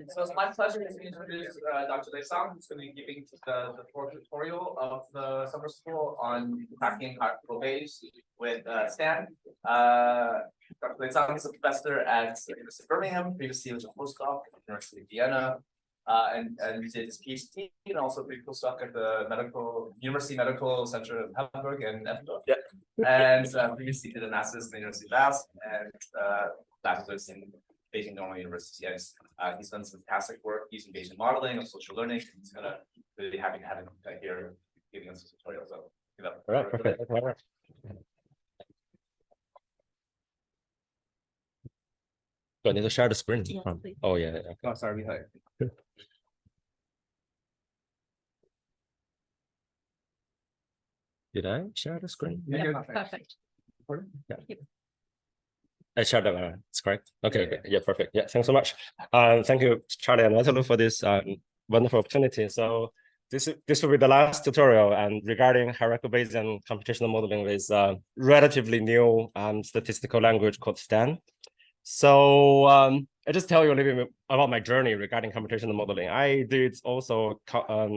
So it's my pleasure to introduce Dr. Lei Zhang, who's going to be giving the tutorial of the summer school on cracking hierarchical Bayes with Stan. Dr. Lei Zhang is a professor at the University of Birmingham. Previously, he was a postdoc at the University of Vienna, and did his PhD and also a postdoc at the University Medical Center of Hamburg and Edinburgh. Yeah. And previously did a master's at the University of Basel and bachelor's in Beijing Normal University. Yes, he's done some fantastic work using Bayesian modeling of social learning. He's gonna really happy to have him here giving us a tutorial. So, all right, perfect. Do I need to share the screen? Yes, oh yeah. Oh, sorry, behind. Did I share the screen? Yeah, perfect. Yeah. I shared that. It's correct. Okay. Yeah. Yeah, perfect. Yeah, thanks so much. Thank you, Charlie and Waterloo, for this wonderful opportunity. So this will be the last tutorial, and regarding hierarchical Bayesian computational modeling with relatively new statistical language called STAN. So I just tell you a little bit about my journey regarding computational modeling. I did also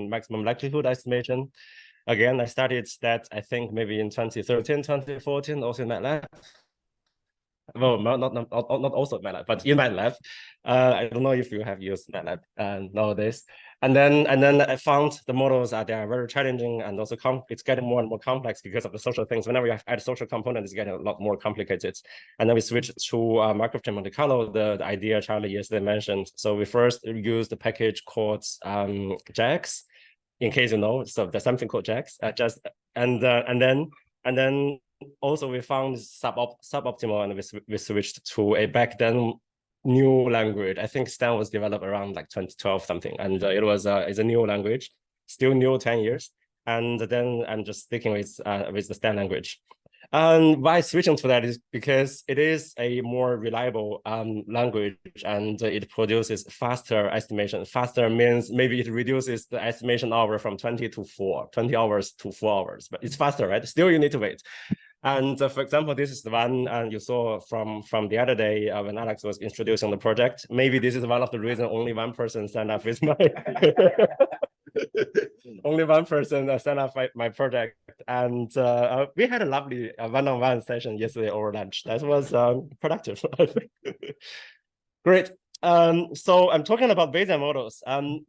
maximum likelihood estimation. Again, I started that, I think, maybe in 2013, 2014, also in MATLAB. Well, not also MATLAB, but in MATLAB. I don't know if you have used MATLAB nowadays. And then I found the models they are very challenging, and also it's getting more and more complex because of the social things. Whenever you add social components, it's getting a lot more complicated. And then we switched to Markov chain Monte Carlo, the idea Charlie yesterday mentioned. So we first used the package called JAX, in case you know. So there's something called JAX. And then also we found suboptimal, and we switched to a back then new language. I think Stan was developed around like 2012 something, and it's a new language, still new 10 years. And then I'm just sticking with the Stan language. And why switching to that is because it is a more reliable language, and it produces faster estimation. Faster means maybe it reduces the estimation hour from 20 hours to 4 hours, but it's faster, right? Still, you need to wait. And for example, this is the one you saw from the other day when Alex was introducing the project. Maybe this is one of the reasons only one person signed up with my only one person signed up my project. And we had a lovely one-on-one session yesterday over lunch. That was productive. Great. So I'm talking about Bayesian models,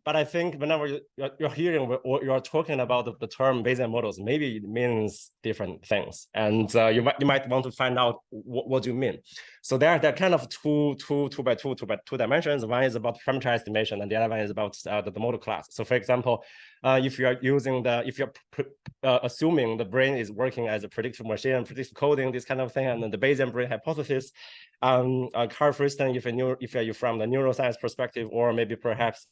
but I think whenever you're hearing or you're talking about the term Bayesian models, maybe it means different things, and you might want to find out what you mean. So there are kind of two by two dimensions. One is about parameter estimation, and the other one is about the model class. So for example, if you're assuming the brain is working as a predictive machine, predictive coding, this kind of thing, and then the Bayesian brain hypothesis. Carl Friston, if you're from the neuroscience perspective, or maybe perhaps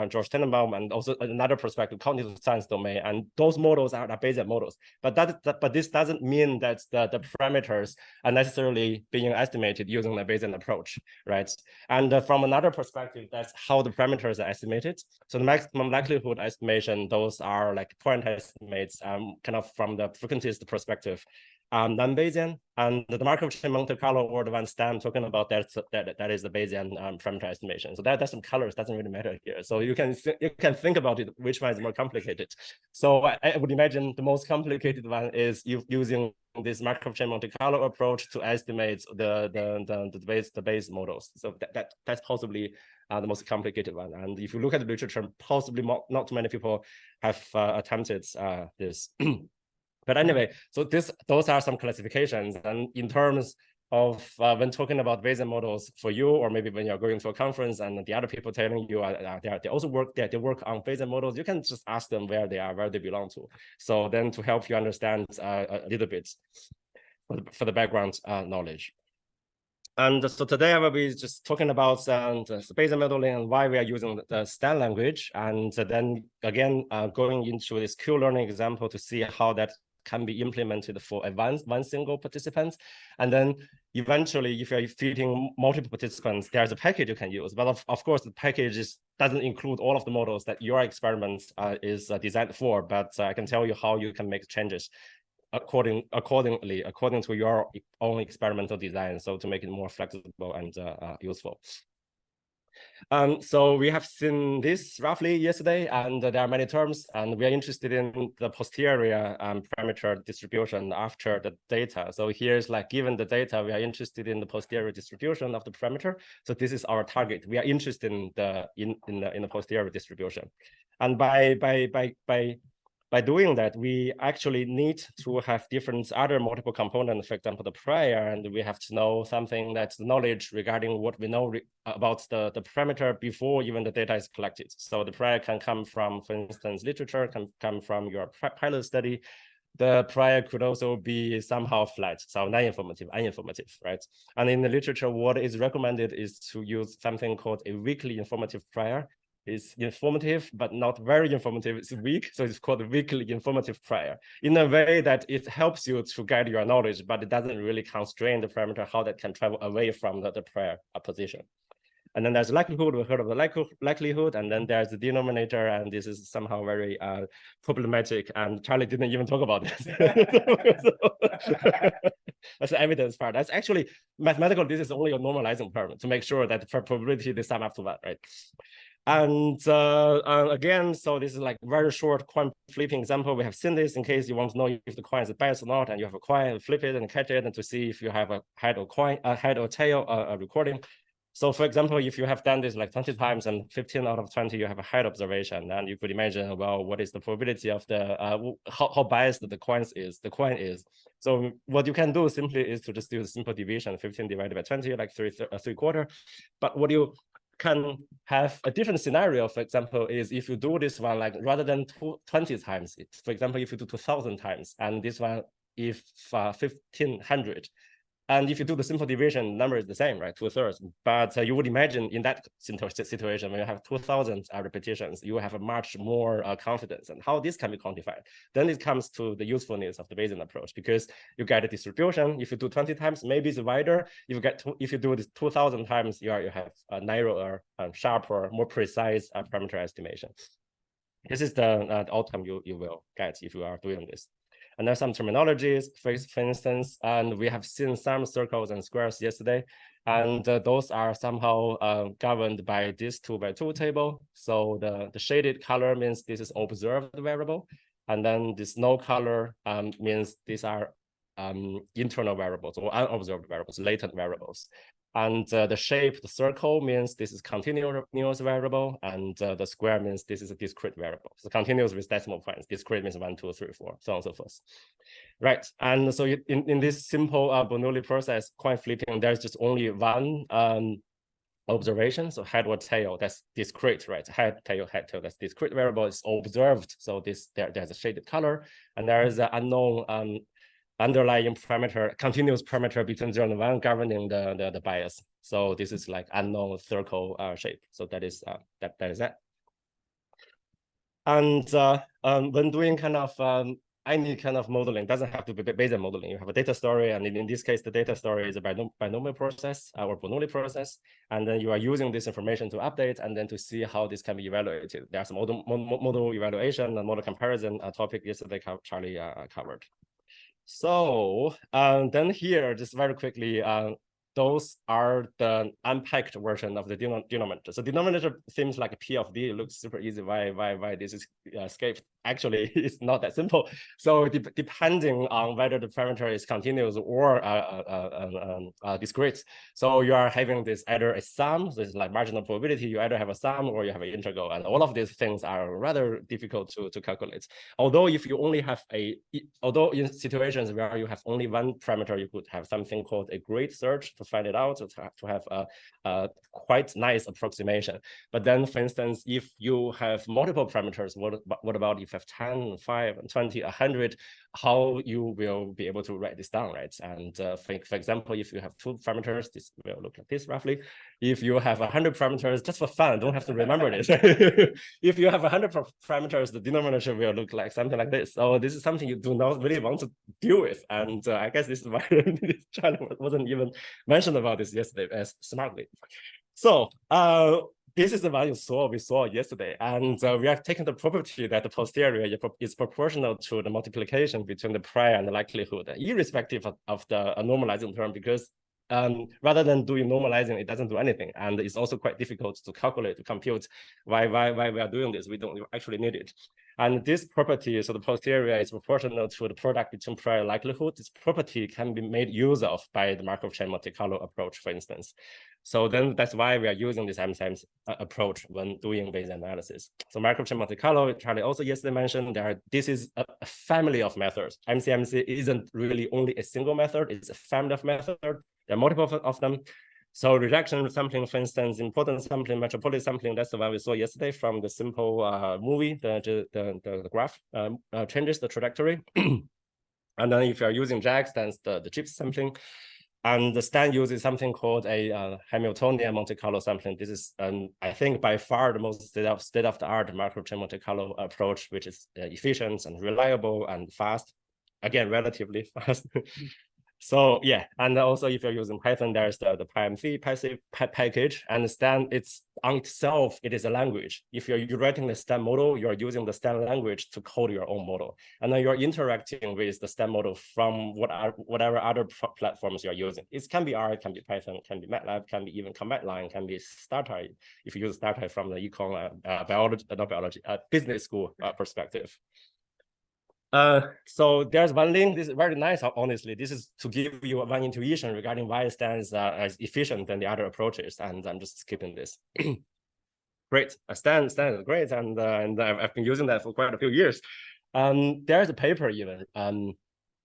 George Tenenbaum, and also another perspective, cognitive science domain, and those models are the Bayesian models. But this doesn't mean that the parameters are necessarily being estimated using the Bayesian approach, right? And from another perspective, that's how the parameters are estimated. So the maximum likelihood estimation, those are like point estimates, kind of from the frequentist perspective. Non-Bayesian, and the Markov chain Monte Carlo, or the one Stan talking about, that is the Bayesian parameter estimation. So that's some colors, doesn't really matter here. So you can think about it, which one is more complicated. So I would imagine the most complicated one is using this Markov chain Monte Carlo approach to estimate the Bayes models. So that's possibly the most complicated one. And if you look at the literature, possibly not too many people have attempted this. But anyway, so those are some classifications. And in terms of when talking about Bayesian models for you, or maybe when you're going to a conference and the other people telling you they also work on Bayesian models, you can just ask them where they belong to. So then to help you understand a little bit for the background knowledge. And so today I will be just talking about the Bayesian modeling and why we are using the Stan language, and then again going into this Q-learning example to see how that can be implemented for one single participant. And then eventually, if you're feeding multiple participants, there's a package you can use. But of course, the package doesn't include all of the models that your experiment is designed for. But I can tell you how you can make changes according to your own experimental design, so to make it more flexible and useful. So we have seen this roughly yesterday, and there are many terms, and we are interested in the posterior parameter distribution after the data. So here's like, given the data, we are interested in the posterior distribution of the parameter. So this is our target. We are interested in the posterior distribution, and by doing that, we actually need to have different other multiple components, for example, the prior, and we have to know something that's knowledge regarding what we know about the parameter before even the data is collected. So the prior can come from, for instance, literature, can come from your pilot study. The prior could also be somehow flat, so non-informative, uninformative, right? And in the literature, what is recommended is to use something called a weakly informative prior. It's informative, but not very informative. It's weak, so it's called weakly informative prior, in a way that it helps you to guide your knowledge, but it doesn't really constrain the parameter how that can travel away from the prior position. And then there's likelihood, we heard of the likelihood, and then there's the denominator, and this is somehow very problematic, and Charlie didn't even talk about this. That's the evidence part. That's actually mathematical, this is only a normalizing part to make sure that for probability they sum up to that, right? And again, so this is like very short coin flipping example. We have seen this in case you want to know if the coin is biased or not, and you have a coin, flip it and catch it, and to see if you have a head or coin, a head or tail recording. So for example, if you have done this like 20 times and 15 out of 20, you have a head observation, and you could imagine, well, what is the probability of the, how biased the coin is. So what you can do simply is to just do the simple division, 15 divided by 20, like 3/4. But what you can have a different scenario, for example, is if you do this one, like rather than 20 times, for example, if you do 2000 times, and this one, if 1500, and if you do the simple division, number is the same, right? 2/3. But you would imagine in that situation, when you have 2000 repetitions, you have a much more confidence. And how this can be quantified, then it comes to the usefulness of the Bayesian approach, because you get a distribution. If you do 20 times, maybe it's wider. If you do this 2000 times, you have a narrower, sharper, more precise parameter estimation. This is the outcome you will get if you are doing this. And there's some terminologies, for instance, and we have seen some circles and squares yesterday, and those are somehow governed by this 2x2 table. So the shaded color means this is observed variable, and then this no color means these are internal variables or unobserved variables, latent variables. And the shape, the circle, means this is continuous variable, and the square means this is a discrete variable. So continuous with decimal points, discrete means 1, 2, 3, 4, so on and so forth. Right, and so in this simple Bernoulli process, coin flipping, there's just only one observation, so head or tail, that's discrete, right? Head, tail, that's discrete variable, is observed. So there's a shaded color, and there is an unknown underlying parameter, continuous parameter between 0 and 1 governing the bias. So this is like unknown circle shape. So that is that. And when doing kind of any kind of modeling, doesn't have to be Bayesian modeling. You have a data story, and in this case, the data story is a binomial process or Bernoulli process, and then you are using this information to update and then to see how this can be evaluated. There's some model evaluation and model comparison topic yesterday Charlie covered. So then here, just very quickly, those are the unpacked version of the denominator. So denominator seems like a P of D. It looks super easy. Why this is escaped? Actually, it's not that simple. So depending on whether the parameter is continuous or discrete, so you are having this either a sum, so it's like marginal probability. You either have a sum or you have an integral, and all of these things are rather difficult to calculate. Although if you only have although in situations where you have only one parameter, you could have something called a grid search to find it out, to have a quite nice approximation. But then, for instance, if you have multiple parameters, what about if you have 10, 5, 20, 100, how you will be able to write this down, right? And for example, if you have 2 parameters, this will look like this roughly. If you have 100 parameters, just for fun, don't have to remember this. If you have 100 parameters, the denominator will look like something like this. So this is something you do not really want to deal with. And I guess this is why this channel wasn't even mentioned about this yesterday as smartly. So this is the one we saw yesterday, and we have taken the property that the posterior is proportional to the multiplication between the prior and the likelihood, irrespective of the normalizing term, because rather than doing normalizing, it doesn't do anything. And it's also quite difficult to calculate, to compute why we are doing this. We don't actually need it. And this property, so the posterior is proportional to the product between prior likelihood. This property can be made use of by the Markov chain Monte Carlo approach, for instance. So then that's why we are using this MCM approach when doing Bayesian analysis. So Markov chain Monte Carlo, Charlie also yesterday mentioned, this is a family of methods. MCMC isn't really only a single method, it's a family of methods. There are multiple of them. So rejection sampling, for instance, important sampling, metropolitan sampling, that's the one we saw yesterday from the simple movie, the graph changes the trajectory. And then if you're using JAX, then the gypsy sampling. And the Stan uses something called a Hamiltonian Monte Carlo sampling. This is, I think, by far the most state-of-the-art Markov chain Monte Carlo approach, which is efficient and reliable and fast. Again, relatively fast. So yeah, and also if you're using Python, there's the PyMC passive package. And Stan, it's on itself, it is a language. If you're writing the Stan model, you're using the Stan language to code your own model. And then you're interacting with the Stan model from whatever other platforms you're using. It can be R, it can be Python, can be MATLAB, can be even command line, can be Startype, if you use Startype from the business school perspective. So there's one link. This is very nice, honestly. This is to give you one intuition regarding why Stan is as efficient than the other approaches, and I'm just skipping this. Great, Stan is great, and I've been using that for quite a few years. There's a paper even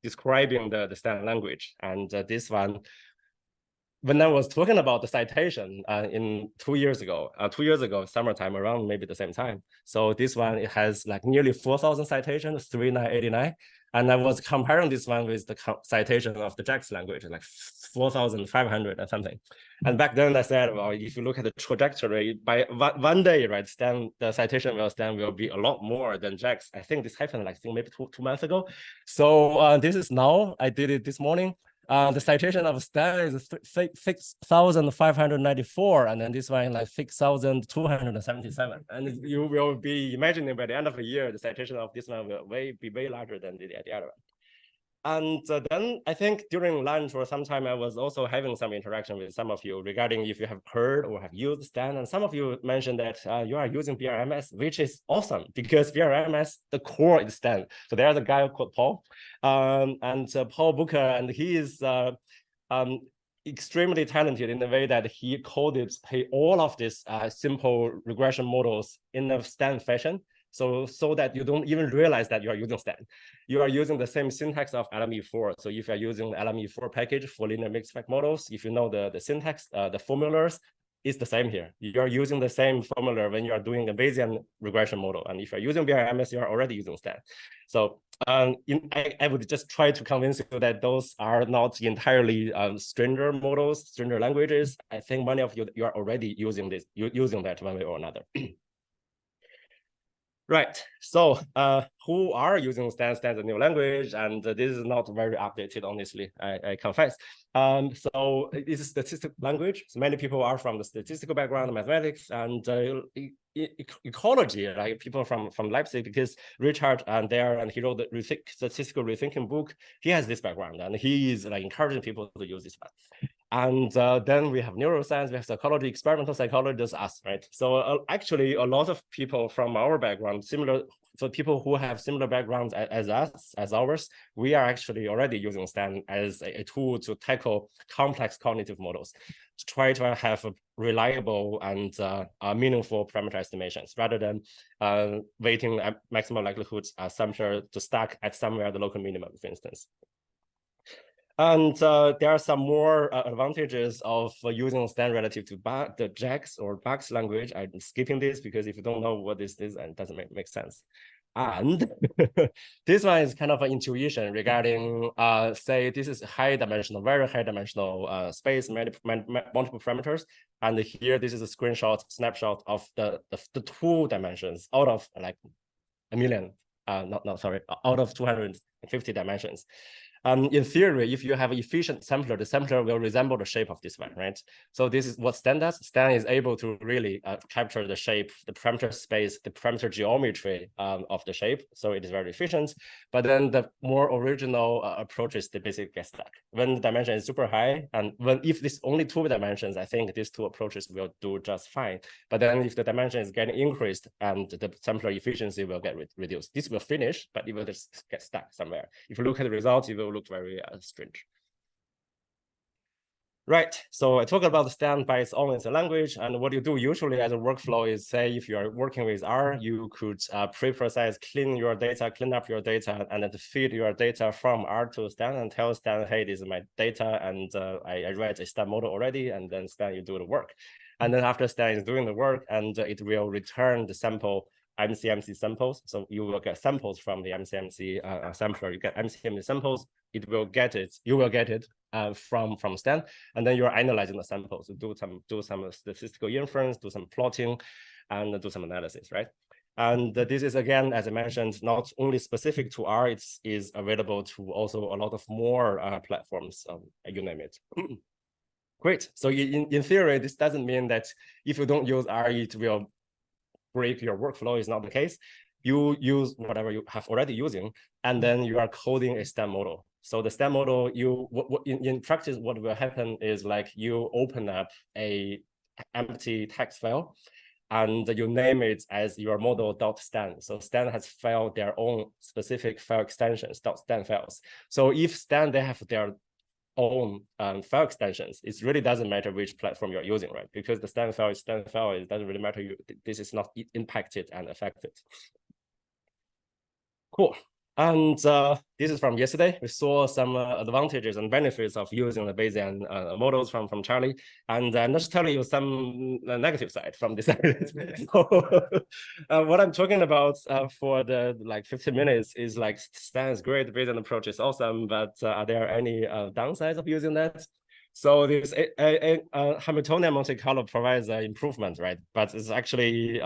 describing the Stan language, and this one, when I was talking about the citation in 2 years ago, summertime, around maybe the same time. So this one, it has like nearly 4,000 citations, 3989. And I was comparing this one with the citation of the JAX language, like 4,500 or something. And back then I said, well, if you look at the trajectory, by one day, right, the citation will be a lot more than JAX. I think this happened like maybe two months ago. So this is now, I did it this morning. The citation of Stan is 6,594, and then this one like 6,277. And you will be imagining by the end of the year, the citation of this one will be way larger than the other one. And then I think during lunch or sometime, I was also having some interaction with some of you regarding if you have heard or have used Stan. And some of you mentioned that you are using BRMS, which is awesome because BRMS, the core is Stan. So there's a guy called Paul, Paul Booker, and he is extremely talented in the way that he coded all of these simple regression models in a Stan fashion. So that you don't even realize that you are using Stan. You are using the same syntax of LME4. So if you're using LME4 package for linear mixed effect models, if you know the syntax, the formulas, it's the same here. You're using the same formula when you are doing a Bayesian regression model. And if you're using BRMS, you're already using Stan. So I would just try to convince you that those are not entirely stranger models, stranger languages. I think many of you are already using using that one way or another. Right, so who are using Stan? Stan's a new language, and this is not very updated, honestly, I confess. So this is statistical language. So many people are from the statistical background, mathematics, and ecology, like people from Leipzig, because Richard and he wrote the statistical rethinking book. He has this background, and he is like encouraging people to use this one. And then we have neuroscience, we have psychology, experimental psychology, that's us, right? So actually, a lot of people from our background, so people who have similar backgrounds as us, as ours, we are actually already using Stan as a tool to tackle complex cognitive models, to try to have a reliable and meaningful parameter estimations, rather than weighting maximum likelihood assumption to stack at somewhere the local minimum, for instance. And there are some more advantages of using Stan relative to the JAX or Bugs language. I'm skipping this because if you don't know what this is, it doesn't make sense. And this one is kind of an intuition regarding, say, this is high dimensional, very high dimensional space, multiple parameters. And here, this is a snapshot of the 2 dimensions out of like a million, out of 250 dimensions. In theory, if you have an efficient sampler, the sampler will resemble the shape of this one, right? So this is what Stan does. Stan is able to really capture the shape, the parameter space, the parameter geometry of the shape. So it is very efficient. But then the more original approaches, they basically get stuck. When the dimension is super high, and if this only 2 dimensions, I think these 2 approaches will do just fine. But then if the dimension is getting increased and the sampler efficiency will get reduced, this will finish, but it will just get stuck somewhere. If you look at the results, it will look very strange. Right, so I talked about the Stan by its own as a language, and what you do usually as a workflow is, say, if you are working with R, you could pre-process, clean up your data, and then feed your data from R to Stan and tell Stan, hey, this is my data, and I write a Stan model already, and then Stan, you do the work. And then after Stan is doing the work, and it will return the sample MCMC samples. So you will get samples from the MCMC sampler. You get MCMC samples. You will get it from Stan, and then you're analyzing the samples. So do some statistical inference, do some plotting, and do some analysis, right? And this is, again, as I mentioned, not only specific to R. It is available to also a lot of more platforms. You name it. Great. So in theory, this doesn't mean that if you don't use R, it will break your workflow. Is not the case. You use whatever you have already using, and then you are coding a Stan model. So the Stan model, in practice, what will happen is like you open up a empty text file, and you name it as your model.stan. So Stan has filed their own specific file extensions, .stan files. So if Stan, they have their own file extensions, it really doesn't matter which platform you're using, right? Because the Stan file is Stan file, it doesn't really matter. This is not impacted and affected. Cool. And this is from yesterday. We saw some advantages and benefits of using the Bayesian models from Charlie. And I'm just telling you some negative side from this. So what I'm talking about for the 15 minutes is like Stan is great, Bayesian approach is awesome, but are there any downsides of using that? So this Hamiltonian Monte Carlo provides an improvement, right? But it's actually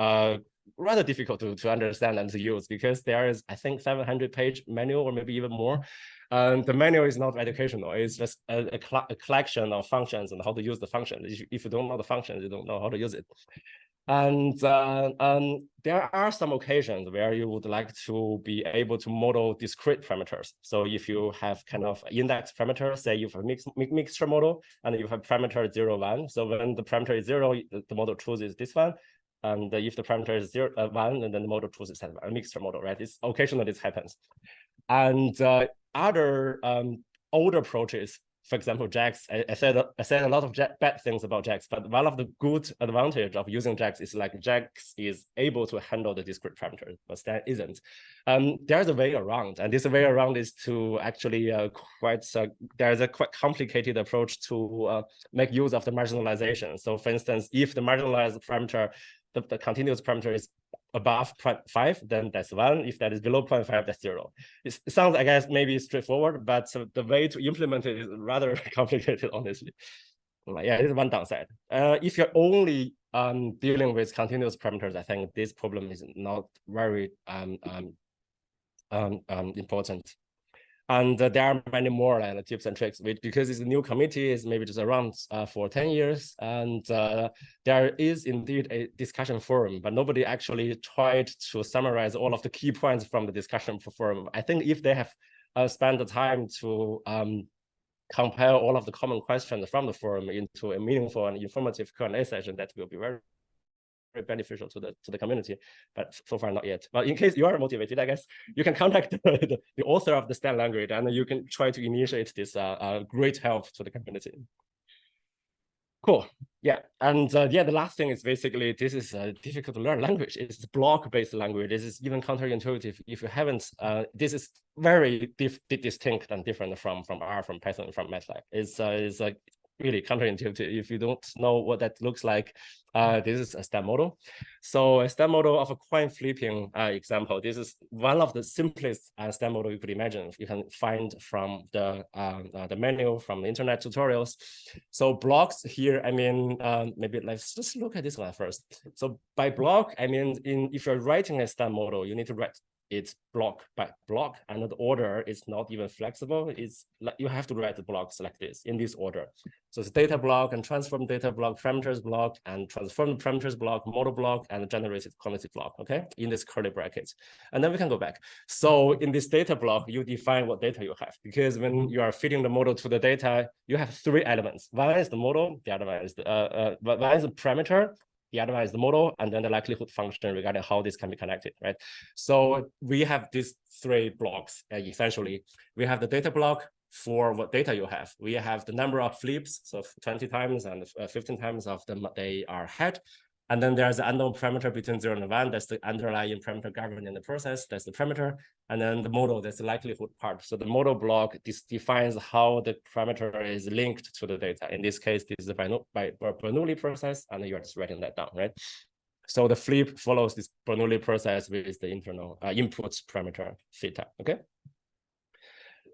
rather difficult to understand and to use, because there is, I think, 700-page manual or maybe even more. The manual is not educational. It's just a collection of functions and how to use the function. If you don't know the functions, you don't know how to use it. And there are some occasions where you would like to be able to model discrete parameters. So if you have kind of index parameter, say you have a mixture model, and you have parameter 0, 1. So when the parameter is 0, the model chooses this one. And if the parameter is 1, and then the model chooses a mixture model, right? It's occasionally this happens. And other older approaches, for example, JAX, I said a lot of bad things about JAX, but one of the good advantage of using JAX is like JAX is able to handle the discrete parameters, but Stan isn't. There's a way around, and this way around is to actually there's a quite complicated approach to make use of the marginalization. So for instance, if the marginalized parameter, the continuous parameter is above 0.5, then that's 1. If that is below 0.5, that's 0. It sounds, I guess, maybe straightforward, but the way to implement it is rather complicated, honestly. Yeah, it is one downside. If you're only dealing with continuous parameters, I think this problem is not very important. And there are many more tips and tricks, because it's a new committee, is maybe just around for 10 years. And there is indeed a discussion forum, but nobody actually tried to summarize all of the key points from the discussion forum. I think if they have spent the time to compile all of the common questions from the forum into a meaningful and informative Q&A session, that will be very beneficial to the community, but so far not yet. But in case you are motivated, I guess you can contact the author of the Stan language, and you can try to initiate this great help to the community. Cool. Yeah, and yeah, the last thing is basically this is a difficult to learn language. It's a block-based language. This is even counterintuitive if you haven't. This is very distinct and different from R, from Python, from MATLAB. It's like really counterintuitive if you don't know what that looks like. This is a Stan model. So a Stan model of a coin flipping example. This is one of the simplest Stan model you could imagine. You can find from the manual, from the internet tutorials. So blocks here, I mean, maybe let's just look at this one first. So by block, I mean, if you're writing a Stan model, you need to write it's block by block, and the order is not even flexible. It's like you have to write the blocks like this in this order. So it's data block and transform data block, parameters block, and transform parameters block, model block, and generated quantity block, okay, in this curly brackets. And then we can go back. So in this data block, you define what data you have, because when you are feeding the model to the data, you have three elements. One is the model, the other one is the one is the parameter, the other one is the model, and then the likelihood function regarding how this can be connected, right? So we have these three blocks, essentially. We have the data block for what data you have. We have the number of flips, so 20 times and 15 times of them, they are had. And then there's the unknown parameter between 0 and 1. That's the underlying parameter governing the process. That's the parameter. And then the model, that's the likelihood part. So the model block, this defines how the parameter is linked to the data. In this case, this is the Bernoulli process, and you're just writing that down, right? So the flip follows this Bernoulli process with the internal input parameter theta, okay?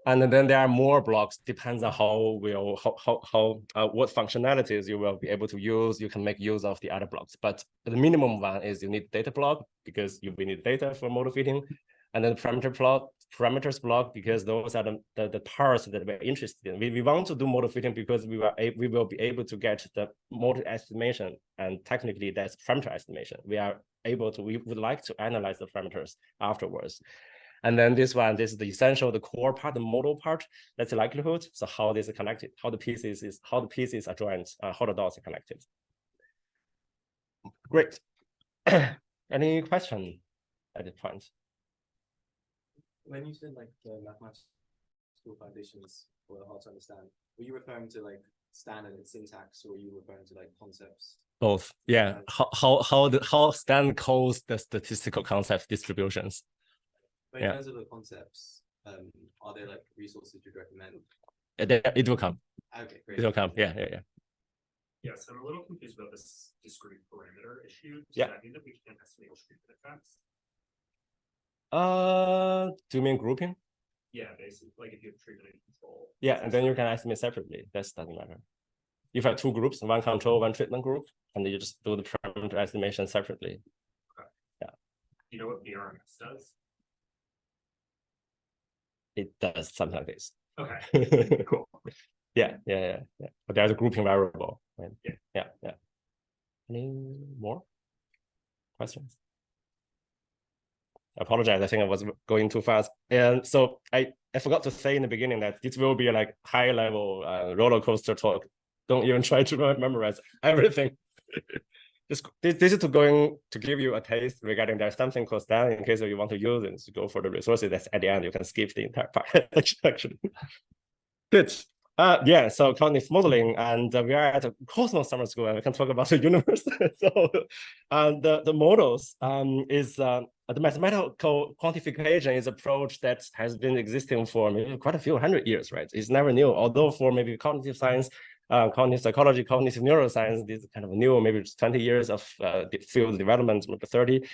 And then there are more blocks, depends on what functionalities you will be able to use. You can make use of the other blocks, but the minimum one is you need data block because you will need data for model fitting, and then parameters block because those are the parts that we're interested in. We want to do model fitting because we will be able to get the model estimation, and technically that's parameter estimation. We would like to analyze the parameters afterwards. And then this is the essential, the core part, the model part. That's the likelihood. So how this is connected, how the pieces are joined, how the dots are connected. Great. Any question at this point? When you said like the mathematical foundations were hard to understand, were you referring to like standard and syntax, or were you referring to like concepts? Both. Yeah. How Stan calls the statistical concept distributions. But in terms of the concepts, are there like resources you'd recommend? It will come. Okay, great. It will come. Yeah. Yes, I'm a little confused about this discrete parameter issue. Does that mean that we can't estimate treatment effects? Do you mean grouping? Yeah, basically, like if you have treatment and control. Yeah, and then you can estimate separately. That doesn't matter. If you have two groups, one control, one treatment group, and you just do the parameter estimation separately. Okay. Yeah. You know what BRMS does? It does something like this. Okay. Cool. Yeah. But there's a grouping variable. Right? Yeah. Any more questions? I apologize. I think I was going too fast. And so I forgot to say in the beginning that this will be like high level roller coaster talk. Don't even try to memorize everything. This is going to give you a taste regarding there's something called Stan in case you want to use it to go for the resources. That's at the end. You can skip the entire part actually. Good. Yeah, so cognitive modeling, and we are at a Cosmos Summer School, and we can talk about the universe. So, the models is the mathematical quantification is an approach that has been existing for maybe quite a few hundred years, right? It's never new, although for maybe cognitive science, cognitive psychology, cognitive neuroscience, this is kind of new, maybe it's 20 years of field development, maybe 30.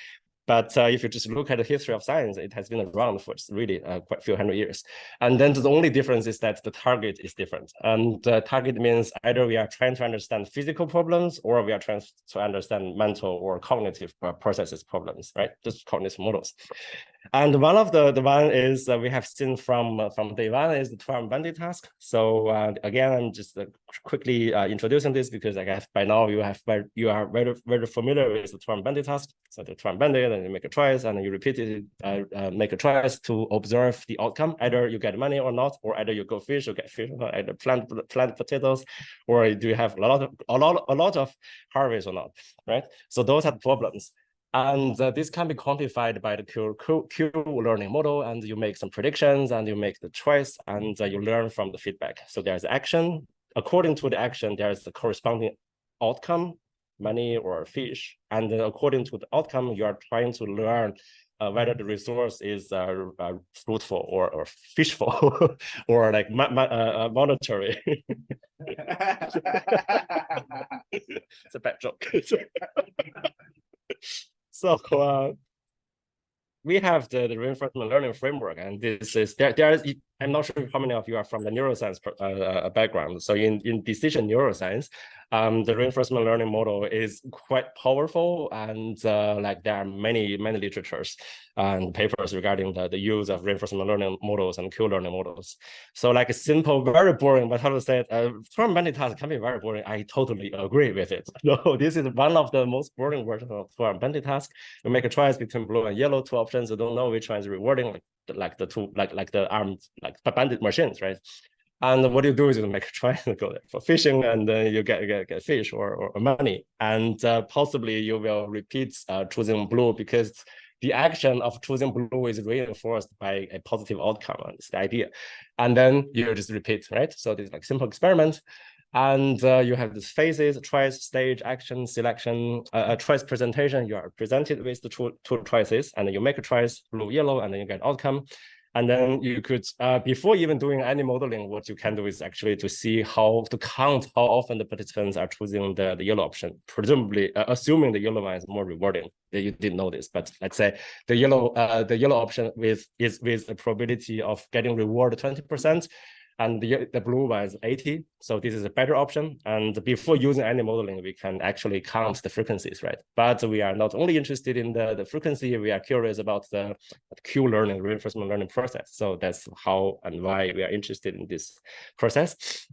But if you just look at the history of science, it has been around for really quite a few hundred years. And then the only difference is that the target is different. And the target means either we are trying to understand physical problems or we are trying to understand mental or cognitive processes problems, right? Just cognitive models. And one of the one is we have seen from day one is the Turing-Bendy task. So again, I'm just quickly introducing this because I guess by now you are very familiar with the Turing-Bendy task. So the Turing-Bendy, then you make a choice, and then you repeat it, make a choice to observe the outcome. Either you get money or not, or either you go fish or get fish, or either plant potatoes, or do you have a lot of harvest or not, right? So those are the problems. And this can be quantified by the Q learning model, and you make some predictions, and you make the choice, and you learn from the feedback. So there's action. According to the action, there's the corresponding outcome, money or fish. And then according to the outcome, you are trying to learn whether the resource is fruitful or fishful or like monetary. It's a bad joke. So we have the reinforcement learning framework, and this is there is I'm not sure how many of you are from the neuroscience background. So in decision neuroscience, the reinforcement learning model is quite powerful, and like there are many literatures and papers regarding the use of reinforcement learning models and Q-learning models. So like a simple, very boring, but how to say it, from many tasks can be very boring. I totally agree with it. So this is one of the most boring versions of from many tasks. You make a choice between blue and yellow, two options. You don't know which one is rewarding, like the two, like the armed, like bandit machines, right? And what you do is you make a choice and go there for fishing, and then you get fish or money, and possibly you will repeat choosing blue because the action of choosing blue is reinforced by a positive outcome. It's the idea, and then you just repeat, right? So this is like simple experiment. And you have these phases: choice, stage, action, selection, choice presentation. You are presented with the two choices, and then you make a choice, blue, yellow, and then you get outcome. And then you could, before even doing any modeling, what you can do is actually to see to count how often the participants are choosing the yellow option, presumably assuming the yellow one is more rewarding. You didn't know this, but let's say the yellow option is with a probability of getting reward 20%. And the blue one is 80. So this is a better option. And before using any modeling, we can actually count the frequencies, right? But we are not only interested in the frequency, we are curious about the Q-learning, reinforcement learning process. So that's how and why we are interested in this process.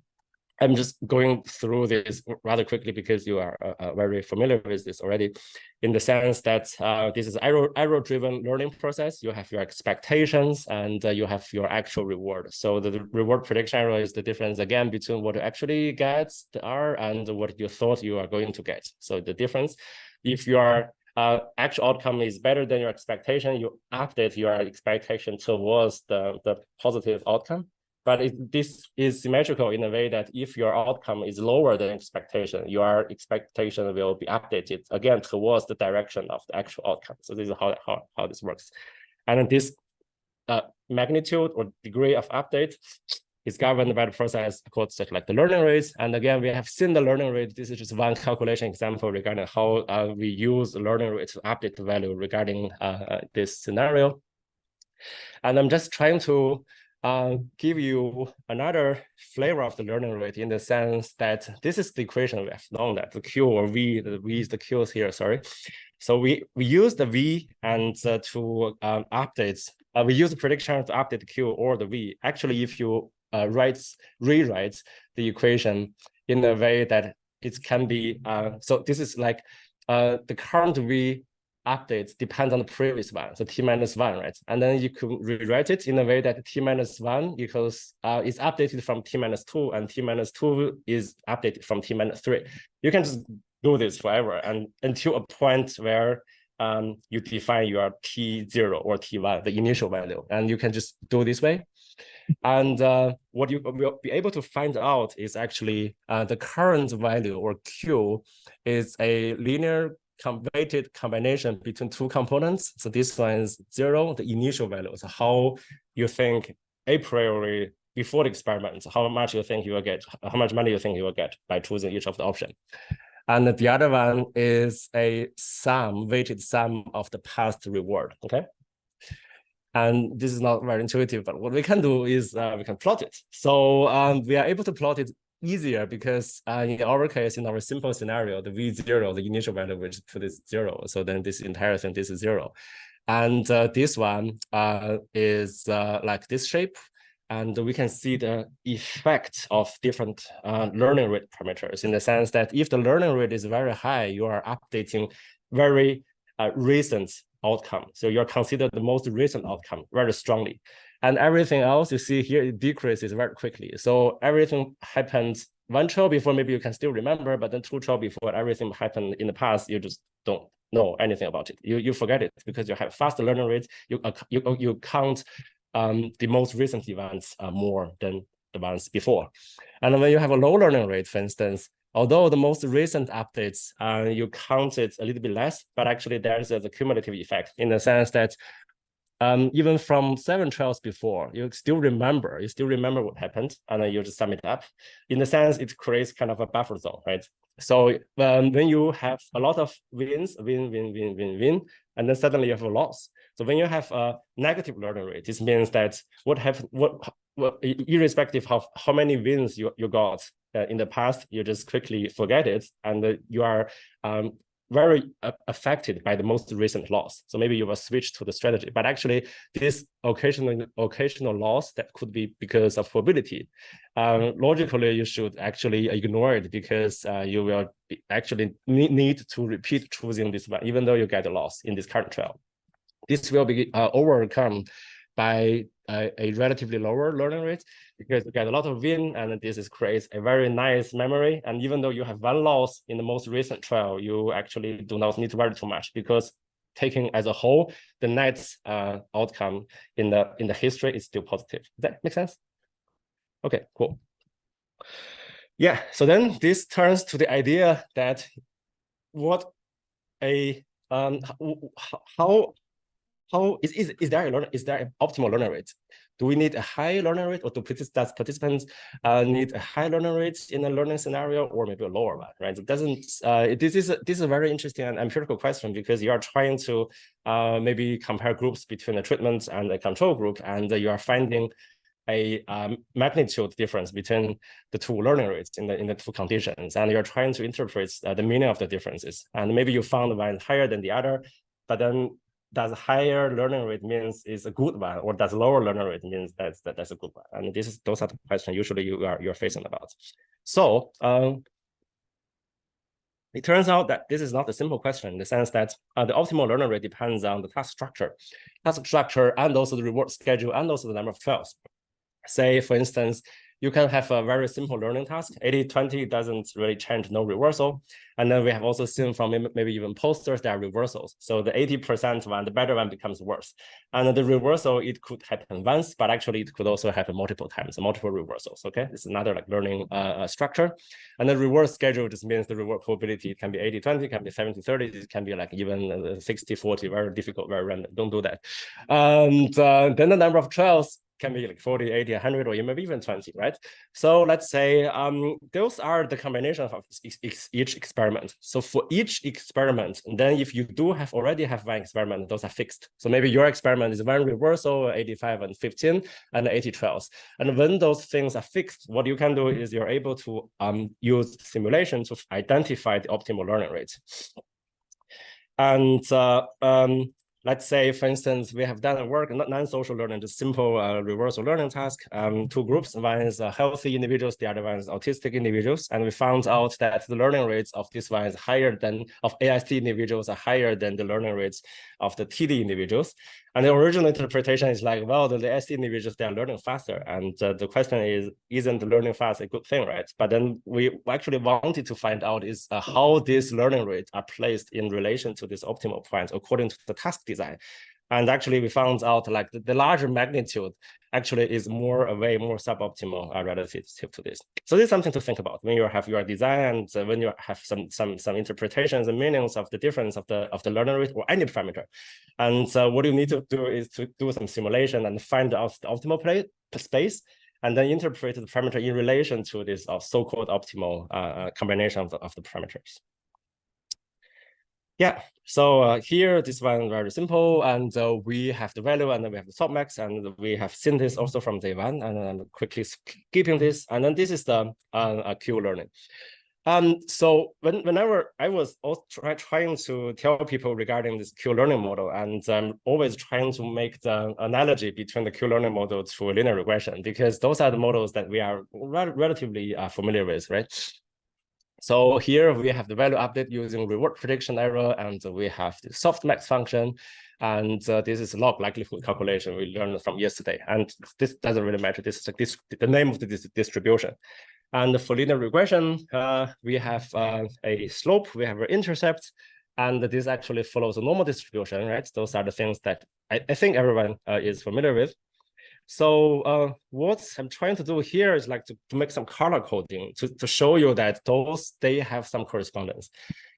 I'm just going through this rather quickly because you are very familiar with this already, in the sense that this is error-driven learning process. You have your expectations and you have your actual reward. So the reward prediction error is the difference, again, between what you actually get, the R, and what you thought you are going to get. So the difference, if your actual outcome is better than your expectation, you update your expectation towards the positive outcome. But this is symmetrical in a way that if your outcome is lower than expectation, your expectation will be updated again towards the direction of the actual outcome. So this is how this works. And then this magnitude or degree of update is governed by the process called like the learning rate. And again, we have seen the learning rate. This is just one calculation example regarding how we use learning rate to update the value regarding this scenario. And I'm just trying to give you another flavor of the learning rate, in the sense that this is the equation we have known, that the Q or V, the V is the Q's here, sorry. So we use the V and to update, we use the prediction to update the Q or the V. Actually, if you rewrite the equation in a way that it can be, so this is like the current V updates depends on the previous one, so t-1, right? And then you could rewrite it in a way that t-1 equals is updated from t-2, and t-2 is updated from t-3. You can just do this forever, and until a point where you define your t0 or t1, the initial value, and you can just do this way. And what you will be able to find out is actually the current value, or Q, is a linear weighted combination between two components. So this one is 0, the initial value. So how you think a priori before the experiment, how much you think you will get, how much money you think you will get by choosing each of the option. And the other one is a weighted sum of the past reward, okay? And this is not very intuitive, but what we can do is we can plot it. So we are able to plot it easier because in our case, in our simple scenario, the V0, the initial value, which put is 0. So then this entire thing, this is 0. And this one is like this shape. And we can see the effect of different learning rate parameters, in the sense that if the learning rate is very high, you are updating very recent outcome. So you're considered the most recent outcome very strongly. And everything else you see here, it decreases very quickly. So everything happens 1 trial before, maybe you can still remember, but then 2 trial before, everything happened in the past, you just don't know anything about it. You forget it because you have faster learning rates. You count the most recent events more than the ones before. And when you have a low learning rate, for instance, although the most recent updates, you count it a little bit less, but actually there's a cumulative effect, in the sense that even from 7 trials before, you still remember what happened, and then you just sum it up. In the sense, it creates kind of a buffer zone, right? So when you have a lot of wins, win, and then suddenly you have a loss. So when you have a negative learning rate, this means that irrespective of how many wins you got in the past, you just quickly forget it, and you are very affected by the most recent loss. So maybe you will switch to the strategy, but actually this occasional loss that could be because of probability. Logically, you should actually ignore it because you will actually need to repeat choosing this one, even though you get a loss in this current trial. This will be overcome by a relatively lower learning rate because you get a lot of win, and this creates a very nice memory. And even though you have one loss in the most recent trial, you actually do not need to worry too much because taking as a whole, the net outcome in the history is still positive. Does that make sense? Okay, cool. Yeah, so then this turns to the idea that what a how is there an optimal learning rate? Do we need a high learning rate, or does participants need a high learning rate in a learning scenario, or maybe a lower one, right? It doesn't. This is a very interesting and empirical question because you are trying to maybe compare groups between a treatment and a control group, and you are finding a magnitude difference between the two learning rates in the two conditions, and you're trying to interpret the meaning of the differences. And maybe you found one higher than the other, but then does higher learning rate means is a good one, or does lower learning rate means that's a good one? And those are the questions usually you're facing about. So it turns out that this is not a simple question in the sense that the optimal learning rate depends on the task structure, and also the reward schedule, and also the number of trials. Say, for instance, you can have a very simple learning task. 80-20 doesn't really change, no reversal. And then we have also seen from maybe even posters, there are reversals. So the 80% one, the better one becomes worse. And the reversal, it could happen once, but actually it could also happen multiple times, multiple reversals, okay? This is another like learning structure. And the reward schedule just means the reward probability. It can be 80-20, it can be 70-30, it can be like even 60-40, very difficult, very random, don't do that. And then the number of trials can be like 40, 80, 100, or maybe even 20, right? So let's say those are the combination of each experiment. So for each experiment, and then if you do already have one experiment, those are fixed. So maybe your experiment is one reversal, 85 and 15, and 80 trials. And when those things are fixed, what you can do is you're able to use simulation to identify the optimal learning rate. And let's say, for instance, we have done a work, not non-social learning, just simple reversal learning task, two groups. One is healthy individuals, the other one is autistic individuals. And we found out that the learning rates of this one is higher than, of AST individuals are higher than the learning rates of the TD individuals. And the original interpretation is like, well, the AST individuals, they are learning faster. And the question is, isn't learning fast a good thing, right? But then we actually wanted to find out is how these learning rates are placed in relation to this optimal point according to the task design. And actually we found out like the larger magnitude actually is way more suboptimal relative to this. So this is something to think about when you have your design and when you have some interpretations and meanings of the difference of the learning rate or any parameter. And what you need to do is to do some simulation and find out the optimal space, and then interpret the parameter in relation to this so-called optimal combination of the parameters. Yeah, so here, this one very simple, and we have the value, and then we have the softmax, and we have seen this also from day one, and I'm quickly skipping this, and then this is the Q learning. So whenever I was trying to tell people regarding this Q learning model, and I'm always trying to make the analogy between the Q learning model to linear regression, because those are the models that we are relatively familiar with, right? So here we have the value update using reward prediction error, and we have the softmax function, and this is log likelihood calculation we learned from yesterday. And this doesn't really matter. This is like the name of the distribution. And for linear regression, we have a slope, we have an intercept, and this actually follows a normal distribution, right? Those are the things that I think everyone is familiar with. So what I'm trying to do here is like to make some color coding to show you that they have some correspondence,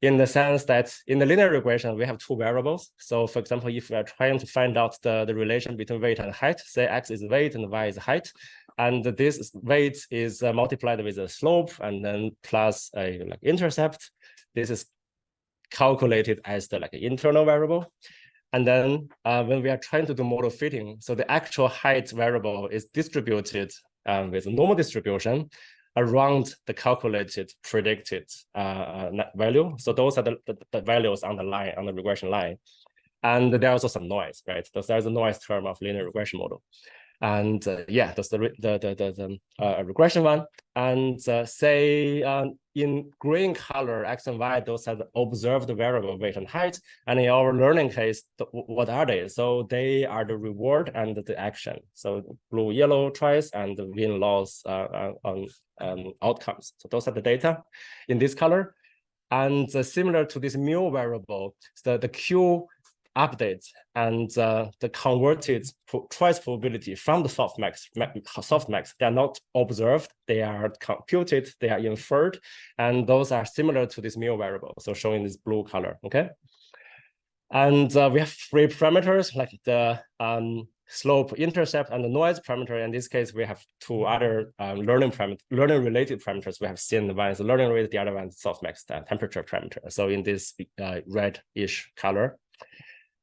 in the sense that in the linear regression, we have two variables. So for example, if we are trying to find out the relation between weight and height, say X is weight and Y is height, And this weight is multiplied with a slope and then plus a like intercept. This is calculated as the like internal variable. And then when we are trying to do model fitting, so the actual height variable is distributed with a normal distribution around the calculated predicted value. So those are the values on the line, on the regression line. And there's also some noise, right? There's a noise term of linear regression model. And yeah, that's the regression one. And say in green color, X and Y, those are the observed variable weight and height. And in our learning case, what are they? So they are the reward and the action. So blue, yellow choice and the win-loss outcomes. So those are the data in this color. And similar to this mu variable, so the Q updates and the converted choice probability from the softmax, they are not observed, they are computed, they are inferred, and those are similar to this mu variable, so showing this blue color, okay? And we have three parameters like the slope, intercept, and the noise parameter. In this case, we have two other learning-related parameters. We have seen one is the learning rate, the other one is softmax temperature parameter. So in this red-ish color.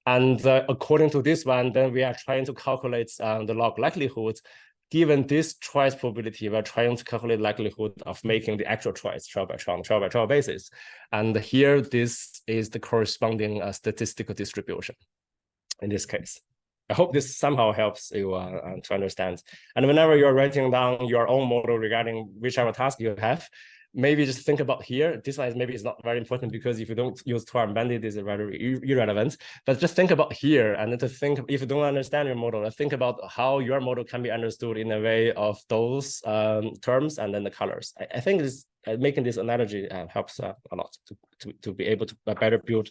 And according to this one, then we are trying to calculate the log likelihood. Given this choice probability, we're trying to calculate likelihood of making the actual choice 12 by 12 on 12 by 12 basis. And here, this is the corresponding statistical distribution in this case. I hope this somehow helps you to understand. And whenever you're writing down your own model regarding whichever task you have, maybe just think about here. This one maybe is not very important because if you don't use term bandit, is rather irrelevant. But just think about here and then to think, if you don't understand your model, think about how your model can be understood in a way of those terms and then the colors. I think this making this analogy helps a lot to be able to better build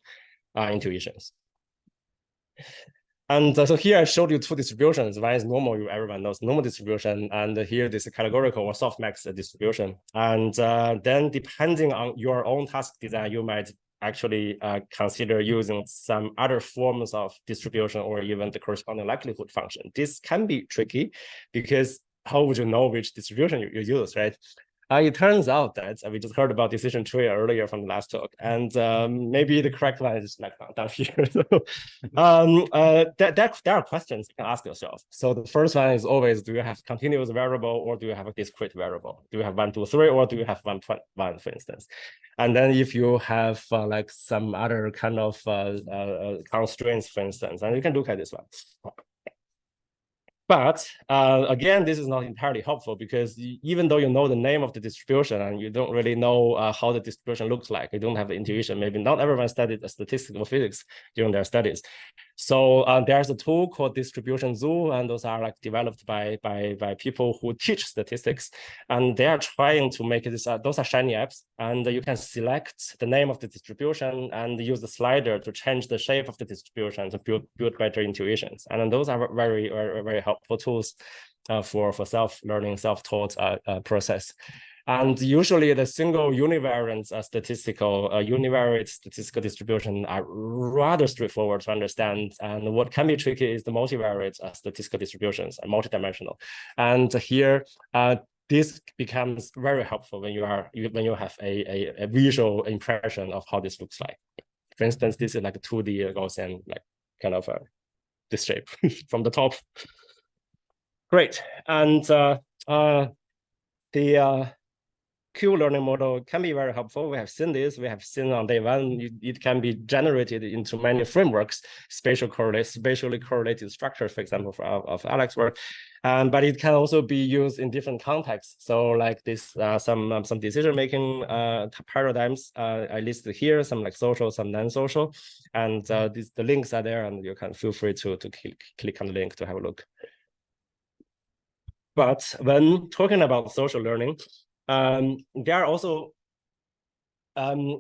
intuitions. And so here I showed you two distributions. One is normal, everyone knows normal distribution, and here this categorical or softmax distribution. And then depending on your own task design, you might actually consider using some other forms of distribution or even the corresponding likelihood function. This can be tricky because how would you know which distribution you use, right? It turns out that we just heard about decision tree earlier from the last talk, and maybe the correct one is like down here. So, there are questions you can ask yourself. So the first one is always: do you have continuous variable or do you have a discrete variable? Do you have 1, 2, 3, or do you have 1, 1, for instance? And then if you have like some other kind of constraints, for instance, and you can look at this one. But again, this is not entirely helpful because even though you know the name of the distribution and you don't really know how the distribution looks like, you don't have the intuition. Maybe not everyone studied statistical physics during their studies. So there's a tool called Distribution Zoo, and those are like developed by people who teach statistics, and they are trying to make this. Those are shiny apps, and you can select the name of the distribution and use the slider to change the shape of the distribution to build better intuitions. And those are very, very, very helpful tools for self-learning, self-taught process. And usually the single univariate statistical distribution are rather straightforward to understand. And what can be tricky is the multivariate statistical distributions are multidimensional. And here, this becomes very helpful when you have a visual impression of how this looks like. For instance, this is like a 2D Gaussian, like kind of this shape from the top. Great. And the Q-learning model can be very helpful. We have seen this. We have seen on day one, it can be generated into many frameworks, spatially correlated structures, for example, of Alex's work. But it can also be used in different contexts. So like this, some decision-making paradigms I listed here, some like social, some non-social. And the links are there, and you can feel free to click on the link to have a look. But when talking about social learning, there are also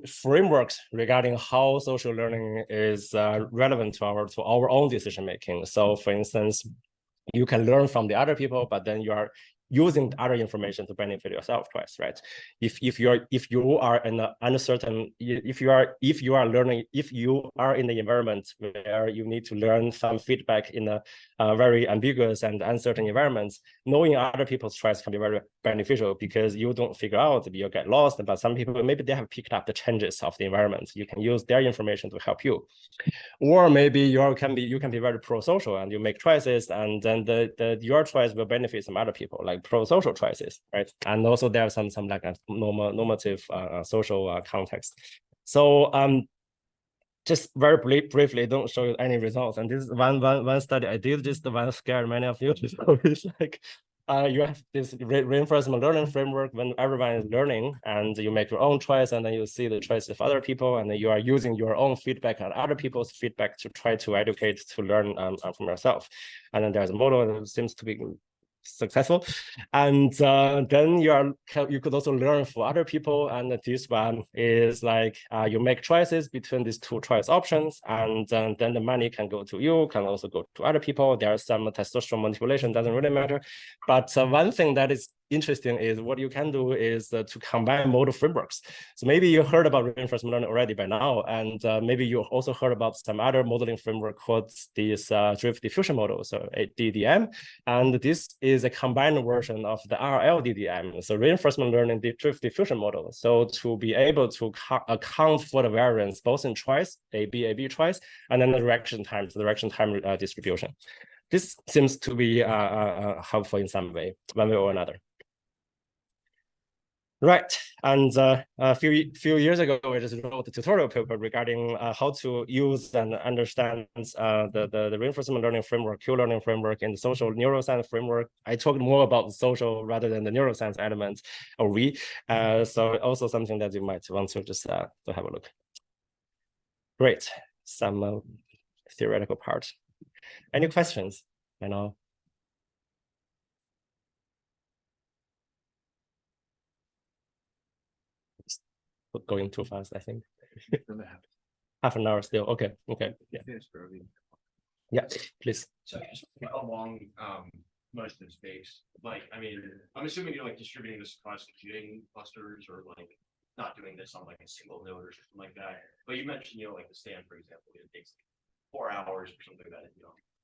frameworks regarding how social learning is relevant to our own decision making. So, for instance, you can learn from the other people, but then using other information to benefit yourself twice, right? If you are in an uncertain, if you are in the environment where you need to learn some feedback in a very ambiguous and uncertain environment, knowing other people's choice can be very beneficial because you don't figure out, you'll get lost. But some people, maybe they have picked up the changes of the environment. You can use their information to help you. Or maybe you can be very pro-social and you make choices, and then your choice will benefit some other people, like pro-social choices, right? And also there's some like a normative social context. So just very briefly, don't show you any results. And this is one study I did, just the one scared many of you. So it's like you have this reinforcement learning framework when everyone is learning, and you make your own choice, and then you see the choice of other people, and then you are using your own feedback and other people's feedback to try to educate, to learn from yourself. And then there's a model that seems to be successful, and then you could also learn for other people. And this one is like you make choices between these two choice options, and then the money can go to you, can also go to other people. There's some testosterone manipulation, doesn't really matter. But one thing that is interesting is what you can do is to combine model frameworks. So maybe you heard about reinforcement learning already by now, and maybe you also heard about some other modeling framework called this drift diffusion model, so DDM. And this is a combined version of the RL DDM, so reinforcement learning drift diffusion model. So to be able to account for the variance both in choice, A-B choice, and then the direction time distribution. This seems to be helpful in some way, one way or another. Right, and a few years ago, I just wrote a tutorial paper regarding how to use and understand the reinforcement learning framework, Q-learning framework, and the social neuroscience framework. I talked more about the social rather than the neuroscience elements, or we. So also something that you might want to just to have a look. Great, some theoretical part. Any questions? I know. Going too fast, I think. Half an hour still. Okay. Yeah, please. So along most of the space, like, I mean, I'm assuming you're like distributing this across computing clusters, or like not doing this on like a single node or something like that. But you mentioned, the stand, for example, it takes 4 hours or something like that,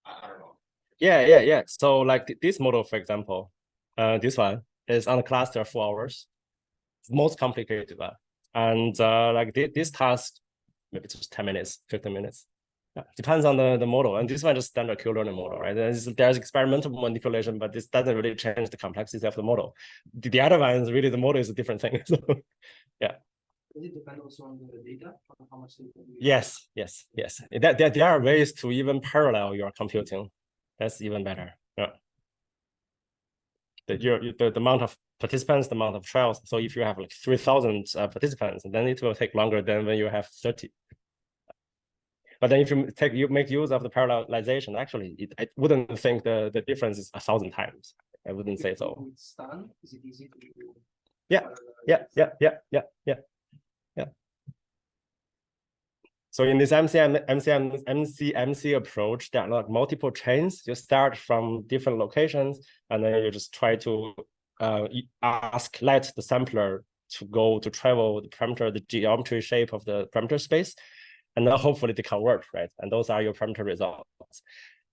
I don't know. Yeah. So like this model, for example, this one is on the cluster 4 hours. It's most complicated one. And like this task, maybe just 10 minutes, 15 minutes. Yeah, depends on the model. And this one is standard Q-learning model, right? There's experimental manipulation, but this doesn't really change the complexity of the model. The other one is really the model is a different thing. So yeah. Does it depend also on the data, on how much data? Yes. There are ways to even parallel your computing. That's even better. Yeah. The amount of participants, the amount of trials. So if you have like 3,000 participants, then it will take longer than when you have 30. But then if you make use of the parallelization, actually, I wouldn't think the difference is 1,000 times. I wouldn't say so. It's done. Is it easy to do? Yeah. So in this MCMC approach, there are like multiple chains. You start from different locations, and then you just try to let the sampler to travel the parameter, the geometry shape of the parameter space, and then hopefully they converge, right? And those are your parameter results.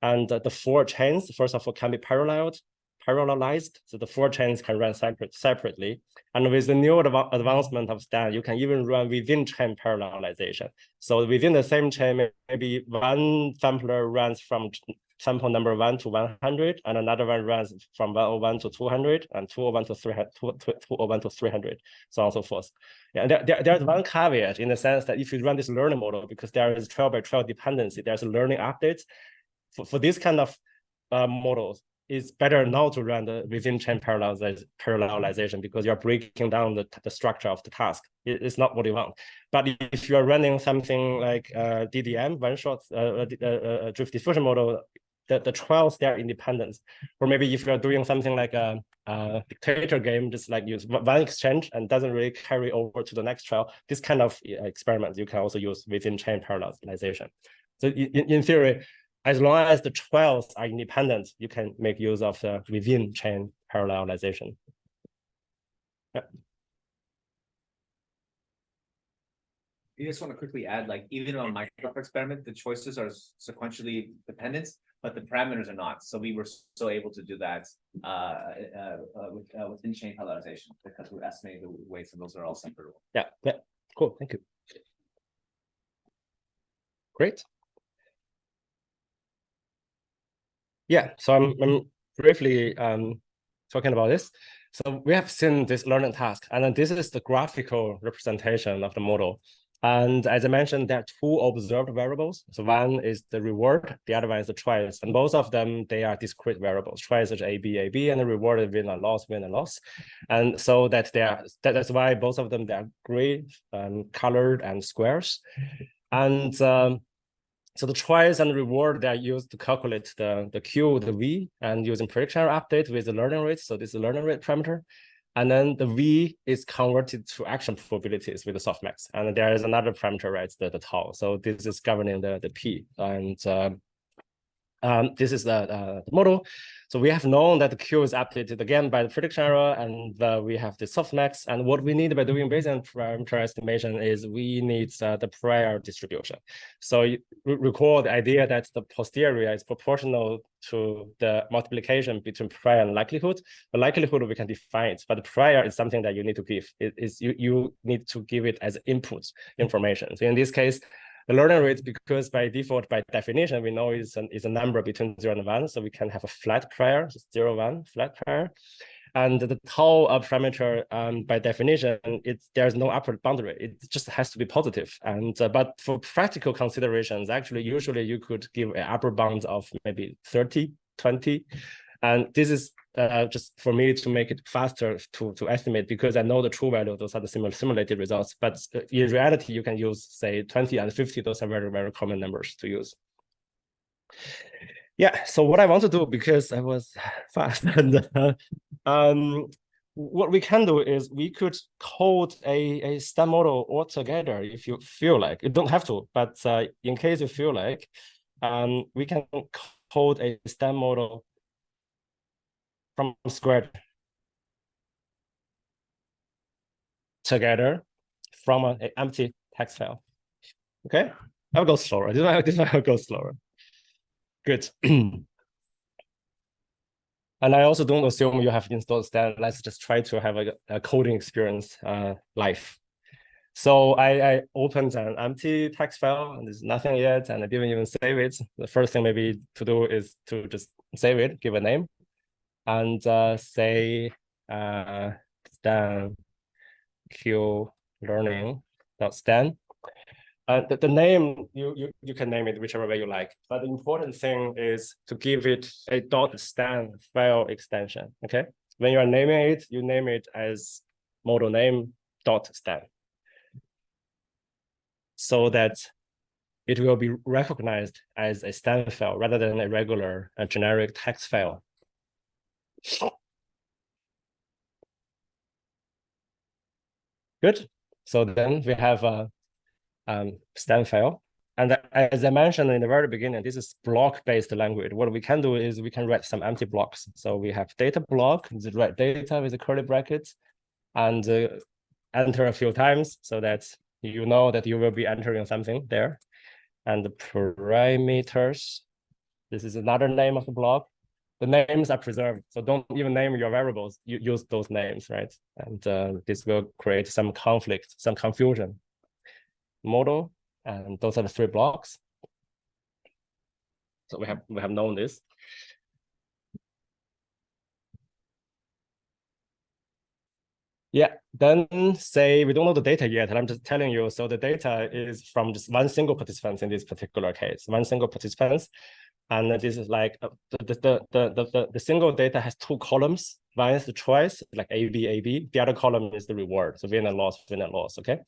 And the 4 chains, first of all, can be parallelized. So the 4 chains can run separately. And with the new advancement of STAN, you can even run within chain parallelization. So within the same chain, maybe one sampler runs from sample number 1 to 100, and another one runs from 101 to 200, and 201 to 300, 201 to 300, so on and so forth. Yeah, there's one caveat in the sense that if you run this learning model, because there is 12 by 12 dependency, there's a learning update. For this kind of models, it's better not to run the within chain parallelization because you're breaking down the structure of the task. It's not what you want. But if you are running something like DDM, one-shot drift diffusion model, the trials, they are independent. Or maybe if you're doing something like a dictator game, just like use one exchange and doesn't really carry over to the next trial, this kind of experiments you can also use within chain parallelization. So in theory, as long as the trials are independent, you can make use of the within chain parallelization. Yeah. I just want to quickly add, like, even on Minecraft experiment, the choices are sequentially dependent, but the parameters are not. So we were still able to do that with in-chain parallelization because we're estimating the weights and those are all separate. Yeah, yeah, cool, thank you. Great. Yeah, so I'm briefly talking about this. So we have seen this learning task, and then this is the graphical representation of the model. And as I mentioned, there are two observed variables. So one is the reward, the other one is the choice. And both of them, they are discrete variables. Choice is A, B, and the reward is win and loss. And so that that's why both of them, they are gray, colored and squares. And so the choice and reward, they are used to calculate the Q, the V, and using prediction error update with the learning rate. So this is the learning rate parameter. And then the V is converted to action probabilities with the softmax. And there is another parameter, right, the tau. So this is governing the P. And this is the model. So we have known that the Q is updated again by the prediction error, and we have the softmax. And what we need by doing Bayesian parameter estimation is we need the prior distribution. So you recall the idea that the posterior is proportional to the multiplication between prior and likelihood. The likelihood we can define it, but the prior is something that you need to give. You need to give it as input information. So in this case, the learning rate, because by default, by definition, we know is a number between 0 and 1. So we can have a flat prior, 0, 1, flat prior. And the tau parameter, by definition, there's no upper boundary. It just has to be positive. And but for practical considerations, actually, usually you could give an upper bound of maybe 30, 20. And this is just for me to make it faster to estimate, because I know the true value, those are the simulated results. But in reality, you can use, say, 20 and 50. Those are very, very common numbers to use. Yeah, so what I want to do, because I was fast, and what we can do is we could code a STEM model altogether if you feel like. You don't have to, but in case you feel like, we can code a STEM model from scratch together from an empty text file. Okay, I'll go slower. This one I'll go slower. Good. And I also don't assume you have installed STEM. Let's just try to have a coding experience live. So I opened an empty text file, and there's nothing yet, and I didn't even save it. The first thing maybe to do is to just save it, give a name, and say stan q learning.stan. The name, you can name it whichever way you like, but the important thing is to give it a .stan file extension. Okay, when you are naming it, you name it as model name .stan, so that it will be recognized as a STAN file rather than a regular generic text file. Good. So then we have a STEM file. And as I mentioned in the very beginning, this is block-based language. What we can do is we can write some empty blocks. So we have data block, the write data with a curly brackets, and enter a few times so that you know that you will be entering something there. And the parameters, this is another name of the block. The names are preserved, so don't even name your variables. You use those names, right? And this will create some conflict, some confusion. Model, and those are the 3 blocks. So we have known this. Yeah, then say we don't know the data yet, and I'm just telling you, so the data is from just one single participant in this particular case, one single participant. And this is like the single data has 2 columns. One is the choice, like A, B, A, B. The other column is the reward, so win and loss, okay?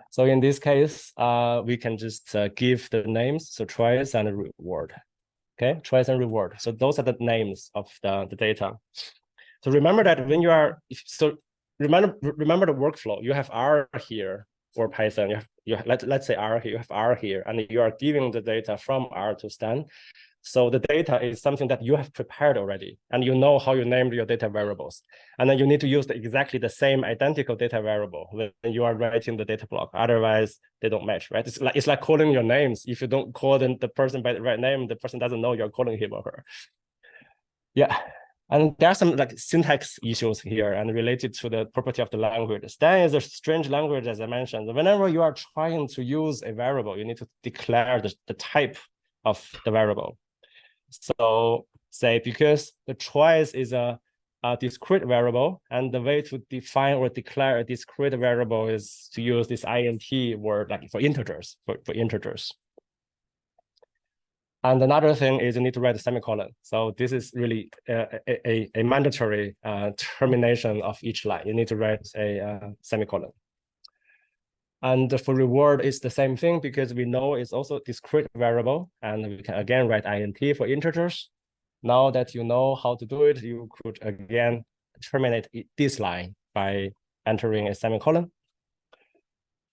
So in this case, we can just give the names, so choice and reward, okay? Choice and reward. So those are the names of the data. So remember that when you are, remember the workflow. You have R here for Python. Let's say R here. You have R here, and you are giving the data from R to STAN. So the data is something that you have prepared already, and you know how you named your data variables. And then you need to use exactly the same identical data variable when you are writing the data block. Otherwise, they don't match, right? It's like calling your names. If you don't call the person by the right name, the person doesn't know you're calling him or her. Yeah. And there are some like syntax issues here and related to the property of the language. Stan is a strange language, as I mentioned. Whenever you are trying to use a variable, you need to declare the type of the variable. So say because the choice is a discrete variable, and the way to define or declare a discrete variable is to use this int word like for integers, for integers. And another thing is you need to write a semicolon. So this is really a mandatory termination of each line. You need to write a semicolon. And for reward, it's the same thing because we know it's also discrete variable, and we can again write int for integers. Now that you know how to do it, you could again terminate this line by entering a semicolon.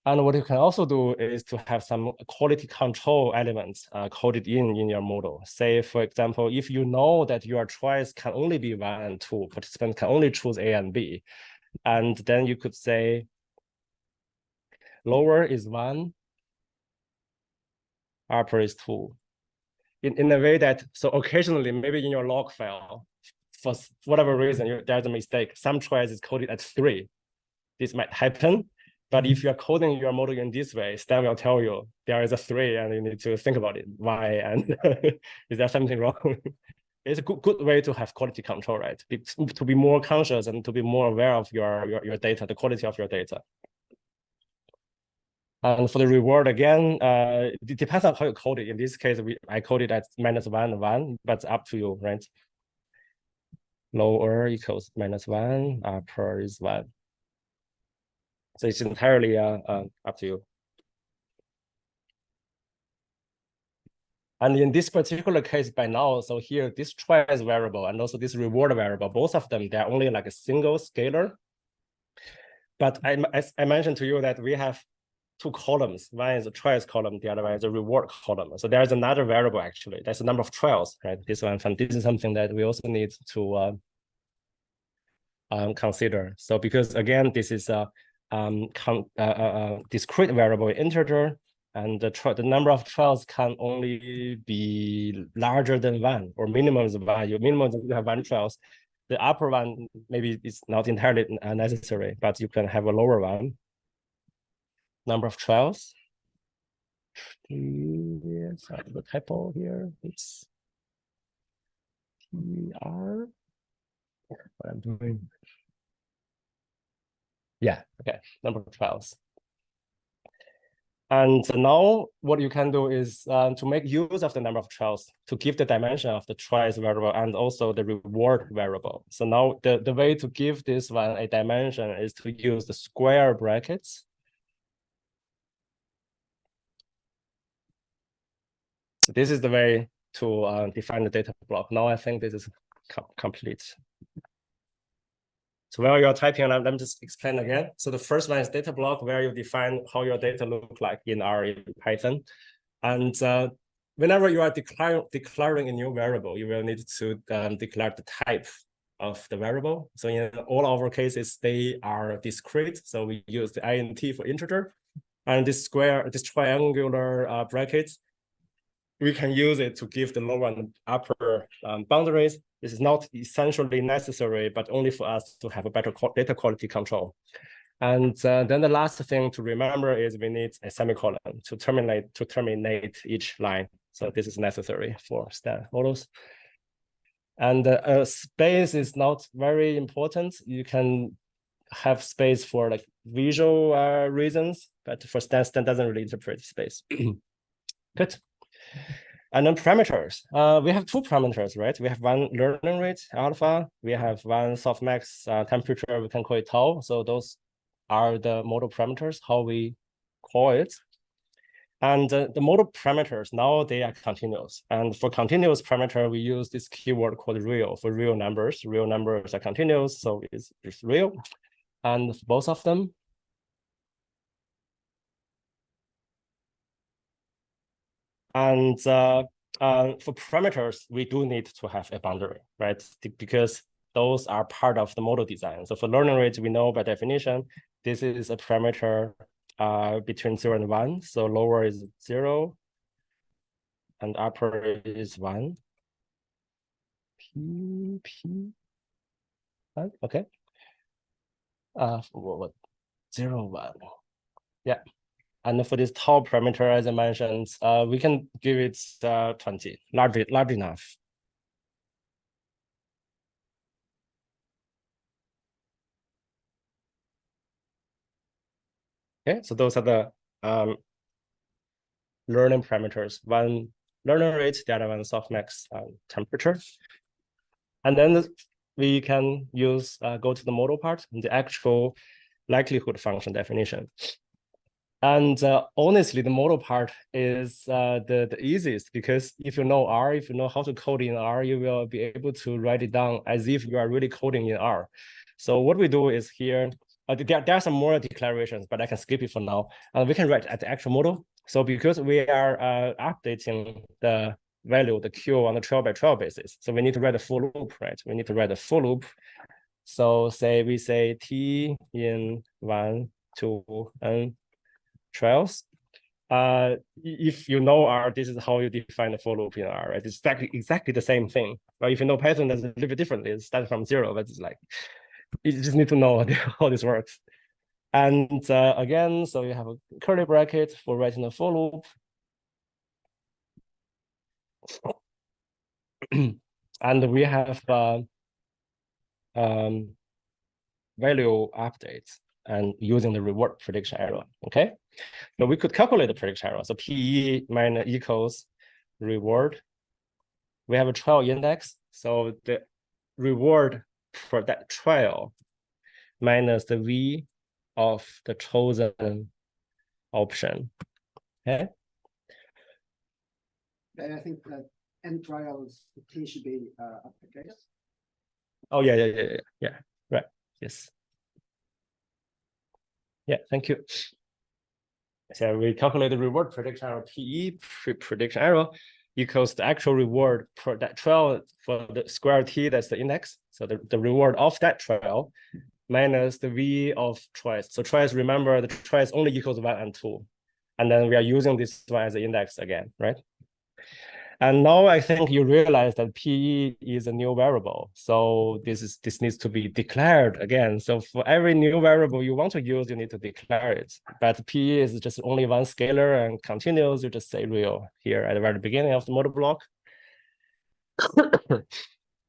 And what you can also do is to have some quality control elements coded in your model. Say, for example, if you know that your choice can only be 1 and 2, participants can only choose A and B, and then you could say lower is 1, upper is 2. In a way that, so occasionally, maybe in your log file, for whatever reason, there's a mistake. Some choice is coded at 3. This might happen. But if you're coding your model in this way, Stan will tell you there is a 3 and you need to think about it. Why? And is there something wrong? It's a good way to have quality control, right? To be more conscious and to be more aware of your data, the quality of your data. And for the reward, again, it depends on how you code it. In this case, I coded at -1, 1, but it's up to you, right? Lower equals -1, upper is 1. So it's entirely up to you. And in this particular case by now, so here, this choice variable and also this reward variable, both of them, they're only like a single scalar. But as I mentioned to you that we have 2 columns. One is a choice column, the other one is a reward column. So there's another variable actually. That's the number of trials, right? This is something that we also need to consider. So because again, this is a discrete variable integer, and the number of trials can only be larger than 1, or minimum is 1. Your minimum you have 1 trials. The upper one maybe is not entirely necessary, but you can have a lower one. Number of trials. Yes, the typo here. It's TR. What I'm doing. Yeah, okay, number of trials. And now what you can do is to make use of the number of trials to give the dimension of the choice variable and also the reward variable. So now the way to give this one a dimension is to use the square brackets. So this is the way to define the data block. Now I think this is complete. So while you're typing, let me just explain again. So the first one is data block, where you define how your data look like in Python. And whenever you are declaring a new variable, you will need to declare the type of the variable. So in all our cases, they are discrete. So we use the int for integer. And this triangular bracket, we can use it to give the lower and upper boundaries. This is not essentially necessary, but only for us to have a better data quality control. And then the last thing to remember is we need a semicolon to terminate each line. So this is necessary for Stan models. And space is not very important. You can have space for like visual reasons, but for Stan doesn't really interpret space. Good. And then parameters. We have 2 parameters, right? We have one learning rate, alpha. We have one softmax temperature, we can call it tau. So those are the model parameters, how we call it. And the model parameters, now they are continuous. And for continuous parameter, we use this keyword called real for real numbers. Real numbers are continuous, so it's real. And both of them. And for parameters, we do need to have a boundary, right? Because those are part of the model design. So for learning rate, we know by definition, this is a parameter between 0 and 1. So lower is 0 and upper is 1. P, okay. What 0, 1. Yeah. And for this tau parameter, as I mentioned, we can give it 20, large enough. Okay, so those are the learning parameters. One learning rate, the other one softmax temperature. And then we can use go to the model part, the actual likelihood function definition. And honestly, the model part is the easiest, because if you know R, if you know how to code in R, you will be able to write it down as if you are really coding in R. So what we do is here, there are some more declarations, but I can skip it for now. We can write at the actual model. So because we are updating the value, the Q on a 12 by 12 basis, so we need to write a for loop, right? We need to write a for loop. So we say T in 1, 2, and 12. If you know R, this is how you define the for loop in R, right? It's exactly the same thing. But if you know Python, that's a little bit differently. It starts from 0, but it's like, you just need to know how this works. And again, so you have a curly bracket for writing the for loop. And we have value updates and using the reward prediction error, okay? So we could calculate the prediction error. So PE minus equals reward. We have a trial index. So the reward for that trial minus the V of the chosen option, okay? And I think that end trials, the T should be uppercase. Oh, yeah, right, yes. Yeah, thank you. So we calculate the reward prediction error, PE prediction error equals the actual reward for that trial for the square T, that's the index. So the reward of that trial minus the V of choice. So choice, remember the choice only equals 1 and 2. And then we are using this one as the index again, right? And now I think you realize that PE is a new variable. So this needs to be declared again. So for every new variable you want to use, you need to declare it. But PE is just only one scalar and continuous. You just say real here at the very beginning of the model block.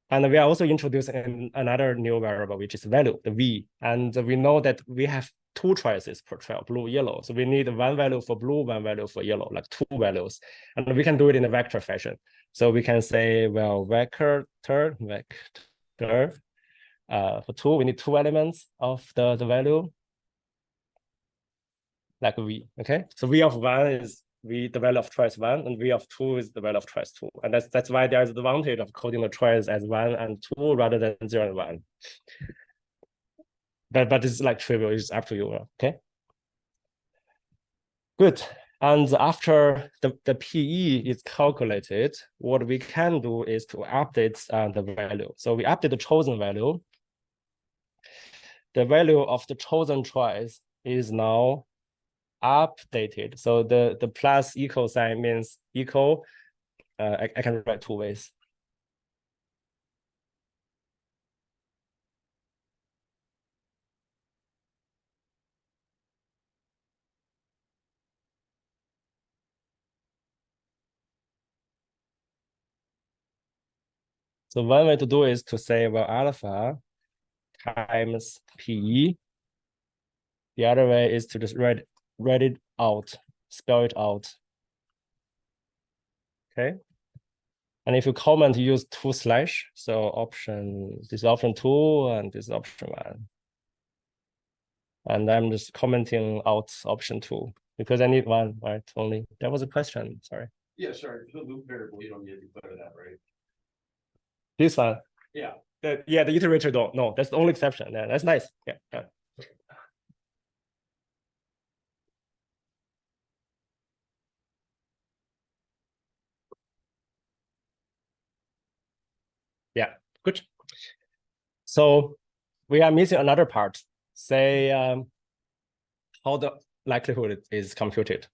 And we are also introducing another new variable, which is value, the V. And we know that we have 2 choices per trial, blue, yellow. So we need 1 value for blue, 1 value for yellow, like 2 values. And we can do it in a vector fashion. So we can say, well, vector, for 2, we need 2 elements of the value, like V, okay? So V of 1 is the value of choice 1, and V of 2 is the value of choice 2. And that's why there's the advantage of coding the choice as 1 and 2 rather than 0 and 1. But it's like trivial, it's up to you, okay? Good. And after the PE is calculated, what we can do is to update the value. So we update the chosen value. The value of the chosen choice is now updated. So the plus equal sign means equal. I can write 2 ways. So one way to do is to say, well, alpha times PE. The other way is to just write it out, spell it out. Okay. And if you comment, use 2/, so this is option 2 and this is option 1. And I'm just commenting out option 2 because I need 1, right? Only. That was a question, sorry. Yeah, sorry, the loop variable, you don't need to declare that, right? This one. Yeah. The iterator don't. No, that's the only exception. Yeah, that's nice. Yeah. Yeah, good. So we are missing another part. Say how the likelihood is computed.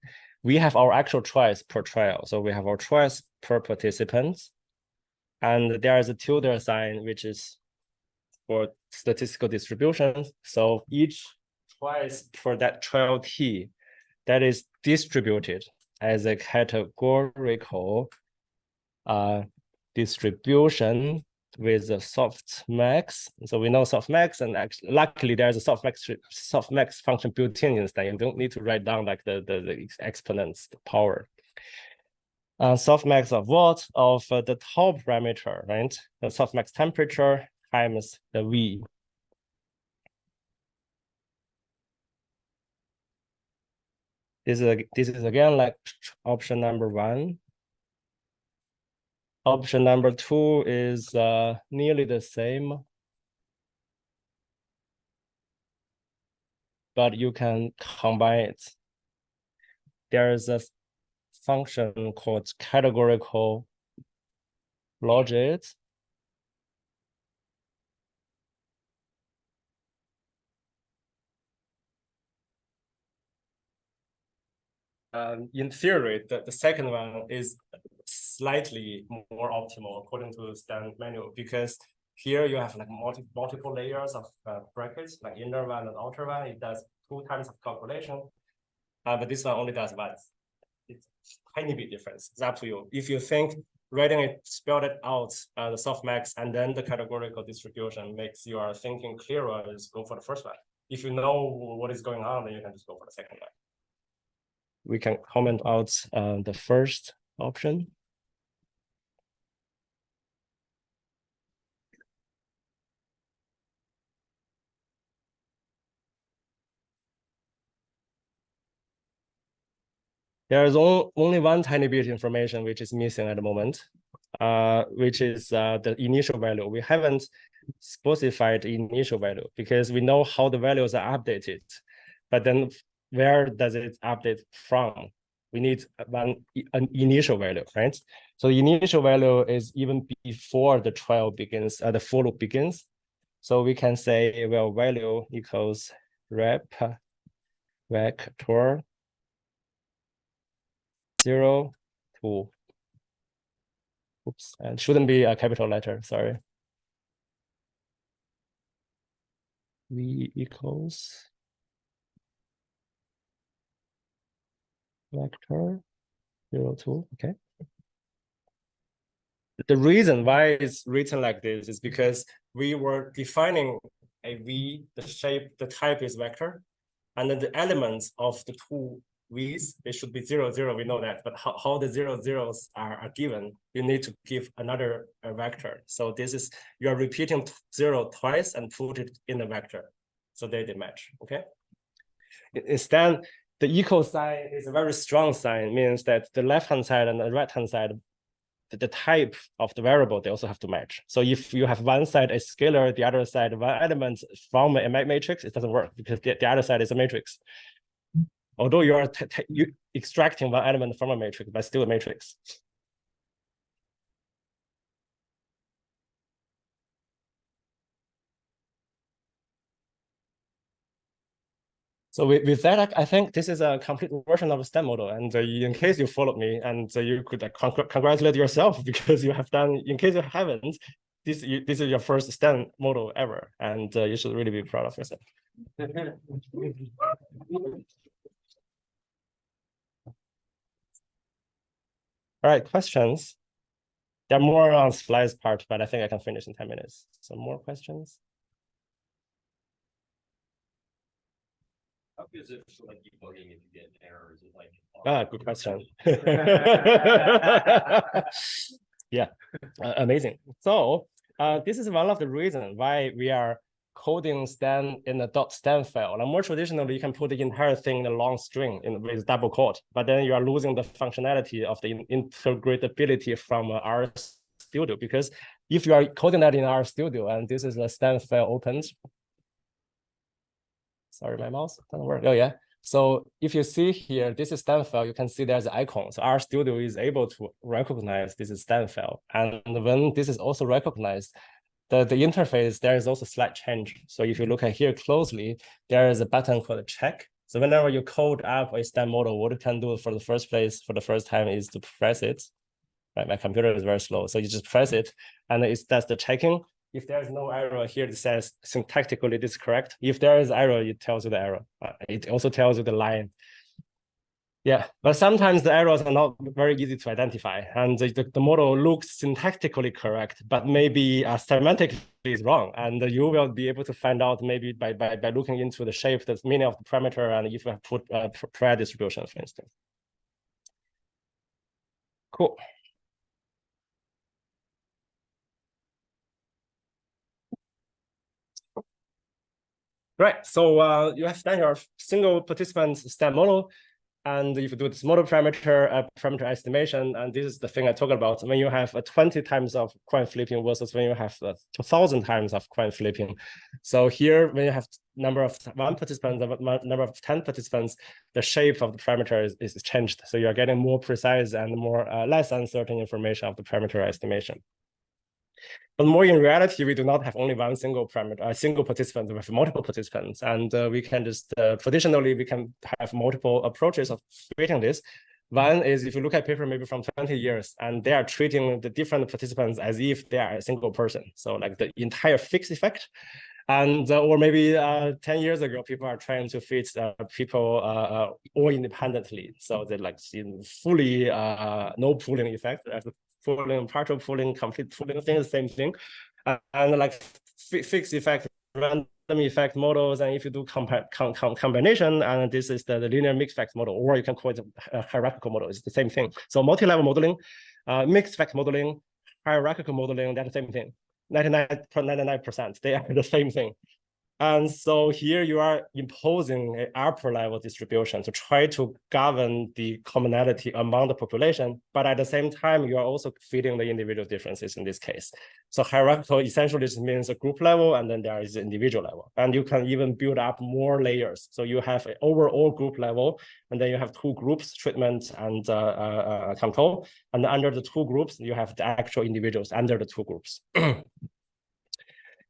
We have our actual choice per trial. So we have our choice per participant. And there is a tilde sign, which is for statistical distributions. So each choice for that trial T that is distributed as a categorical distribution with a softmax. So we know softmax, and actually, luckily there's a softmax function built in instead. You don't need to write down like the exponents, the power. Softmax of what? Of the top parameter, right? The softmax temperature times the V. This is again like option number 1. Option number 2 is nearly the same, but you can combine it. There is a function called categorical logit. In theory, the second one is slightly more optimal according to the standard manual, because here you have like multiple layers of brackets, like inner one and outer one. It does 2 times of calculation, but this one only does once. It's a tiny bit difference. It's up to you. If you think writing it, spelled it out, the softmax and then the categorical distribution makes your thinking clearer, just go for the first one. If you know what is going on, then you can just go for the second one. We can comment out the first option. There is only one tiny bit information which is missing at the moment, which is the initial value. We haven't specified the initial value because we know how the values are updated, but then where does it update from? We need an initial value, right? So the initial value is even before the trial begins, the for loop begins. So we can say, well, value equals rep vector 0 to, oops, and shouldn't be a capital letter, sorry. V equals vector 0 to, okay. The reason why it's written like this is because we were defining a V, the shape, the type is vector, and then the elements of the 2 V's, they should be 0, 0, we know that, but how the 0, 0s are given, you need to give another vector. So this is, you are repeating 0 twice and put it in a vector. So they match, okay? Instead, the equal sign is a very strong sign, means that the left-hand side and the right-hand side, the type of the variable, they also have to match. So if you have one side a scalar, the other side one element from a matrix, it doesn't work because the other side is a matrix. Although you are extracting one element from a matrix, but still a matrix. So with that, I think this is a complete version of a STEM model. And in case you followed me, and you could congratulate yourself because you have done, in case you haven't, this is your first STEM model ever. And you should really be proud of yourself. All right, questions? There are more on slides part, but I think I can finish in 10 minutes. So more questions? How is it like debugging if you get errors? Is it like good question. Yeah, amazing. So this is one of the reasons why we are coding STEM in a .stem file. Now, more traditionally, you can put the entire thing in a long string with double quote, but then you are losing the functionality of the integratability from RStudio, because if you are coding that in RStudio and this is a STEM file opened, sorry, my mouse doesn't work. Oh yeah. So if you see here, this is stem file, you can see there's an icon. So RStudio is able to recognize this is stem file. And when this is also recognized, the interface, there is also slight change. So if you look at here closely, there is a button called check. So whenever you code up a stem model, what you can do for the first time is to press it. Right, my computer is very slow. So you just press it and it does the checking. If there's no error here, it says syntactically this is correct. If there is error, it tells you the error. It also tells you the line. Yeah, but sometimes the errors are not very easy to identify, and the model looks syntactically correct, but maybe semantically is wrong, and you will be able to find out maybe by looking into the shape, the meaning of the parameter, and if you have put prior distribution, for instance. Cool. Right, so you have done your single participant stem model. And if you do this model parameter estimation, and this is the thing I talked about, when you have 20 times of coin flipping versus when you have 2,000 times of coin flipping. So here, when you have number of 1 participant, number of 10 participants, the shape of the parameter is changed. So you are getting more precise and more less uncertain information of the parameter estimation. But more in reality, we do not have only one single parameter, single participant. We have multiple participants, and we can just traditionally we can have multiple approaches of treating this. One is if you look at paper maybe from 20 years, and they are treating the different participants as if they are a single person. So like the entire fixed effect. And or maybe 10 years ago, people are trying to fit people all independently. So they like fully no pooling effect. Pooling, partial pooling, complete pooling, thing, the same thing. And like fixed effect, random effect models, and if you do combination, and this is the linear mixed effect model, or you can call it a hierarchical model, it's the same thing. So multi-level modeling, mixed effect modeling, hierarchical modeling, that's the same thing. 99.99%, they are the same thing. And so here you are imposing an upper level distribution to try to govern the commonality among the population, but at the same time, you are also feeding the individual differences in this case. So hierarchical essentially just means a group level, and then there is an individual level. And you can even build up more layers. So you have an overall group level, and then you have 2 groups, treatment and control. And under the 2 groups, you have the actual individuals under the 2 groups.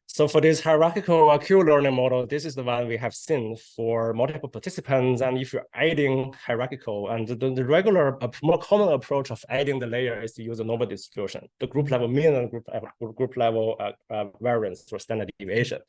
So for this hierarchical Q-learning model, this is the one we have seen for multiple participants. And if you're adding hierarchical, and the regular, more common approach of adding the layer is to use a normal distribution, the group level mean and group level variance or standard deviation.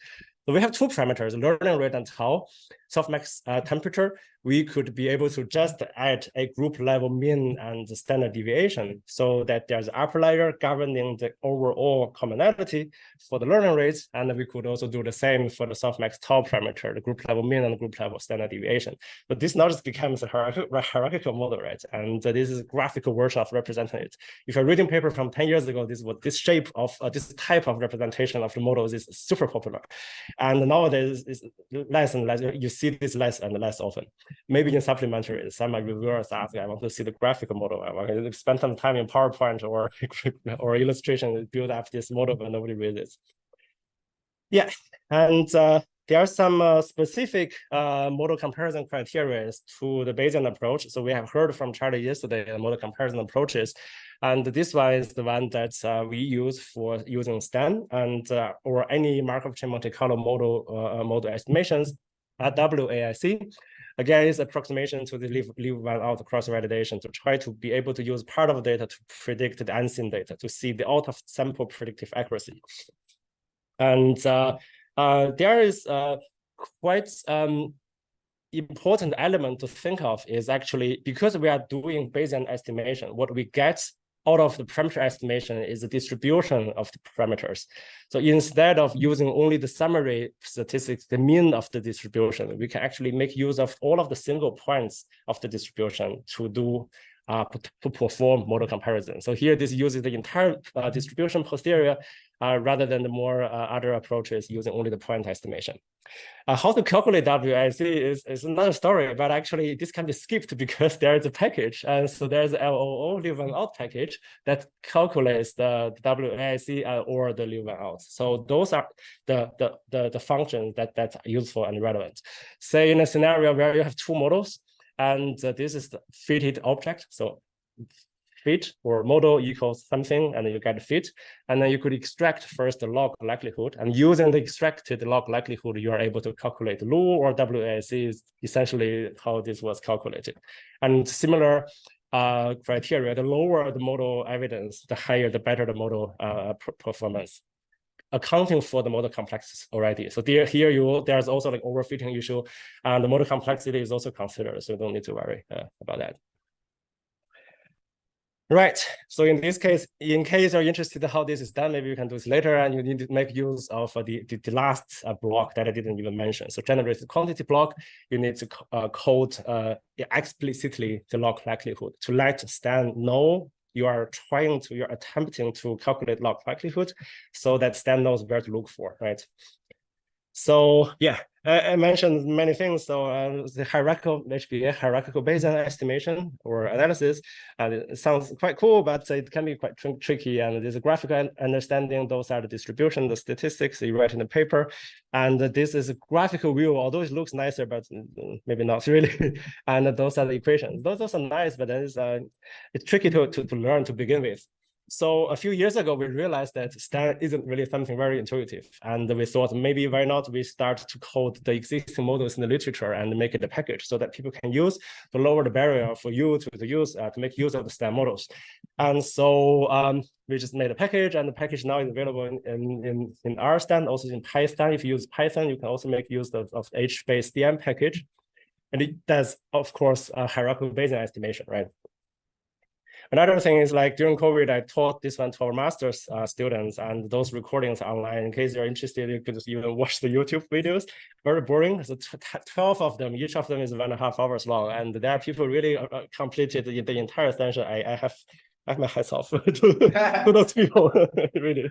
So we have 2 parameters, learning rate and tau. Softmax temperature, we could be able to just add a group level mean and the standard deviation so that there's an upper layer governing the overall commonality for the learning rates. And we could also do the same for the softmax tau parameter, the group level mean and group level standard deviation. But this now just becomes a hierarchical model, right? And this is a graphical version of representing it. If you're reading paper from 10 years ago, this shape of this type of representation of the models is super popular. And nowadays it's less and less, you see this less and less often. Maybe in supplementary, some reviewers ask, I want to see the graphical model. I want to spend some time in PowerPoint or illustration to build up this model, but nobody reads it. Yeah, and there are some specific model comparison criteria to the Bayesian approach. So we have heard from Charlie yesterday the model comparison approaches. And this one is the one that we use for using STAN and or any Markov chain Monte Carlo model estimations at WAIC. Again, it's approximation to the leave one out cross-validation to try to be able to use part of the data to predict the unseen data, to see the out-of-sample predictive accuracy. And there is quite important element to think of is actually, because we are doing Bayesian estimation, what we get out of the parameter estimation is the distribution of the parameters. So instead of using only the summary statistics, the mean of the distribution, we can actually make use of all of the single points of the distribution to do to perform model comparison. So here this uses the entire distribution posterior rather than the more other approaches using only the point estimation. How to calculate WIC is another story, but actually this can be skipped because there is a package. And so there's a LOO live and out package that calculates the WIC or the live and out. So those are the functions that's useful and relevant. Say in a scenario where you have two models, and this is the fitted object. So fit or model equals something, and you get fit. And then you could extract first the log likelihood. And using the extracted log likelihood, you are able to calculate LU or WIC is essentially how this was calculated. And similar criteria, the lower the model evidence, the higher, the better the model performance, accounting for the model complexity already. So there's also like overfitting issue, and the model complexity is also considered, so you don't need to worry about that. Right, so in this case, in case you're interested in how this is done, maybe you can do this later, and you need to make use of the last block that I didn't even mention. So generated quantity block, you need to code explicitly the log likelihood to let Stan know you're attempting to calculate log likelihood so that Stan knows where to look for, right? So yeah, I mentioned many things. So the hierarchical Bayesian estimation or analysis, it sounds quite cool, but it can be quite tricky. And there's a graphical understanding. Those are the distribution, the statistics you write in the paper. And this is a graphical view, although it looks nicer, but maybe not really. And those are the equations. Those are nice, but it's tricky to learn to begin with. So a few years ago, we realized that Stan isn't really something very intuitive. And we thought maybe why not we start to code the existing models in the literature and make it a package so that people can use to lower the barrier for you to use to make use of the Stan models. And so we just made a package, and the package now is available in R Stan, also in Python. If you use Python, you can also make use of H-based DM package. And it does, of course, hierarchical Bayesian estimation, right? Another thing is, like, during COVID, I taught this one to our master's students, and those recordings are online. In case you're interested, you could just even watch the YouTube videos. Very boring. So 12 of them, each of them is 1.5 hours long. And there are people really completed the entire session. I have my hats off to those people, really.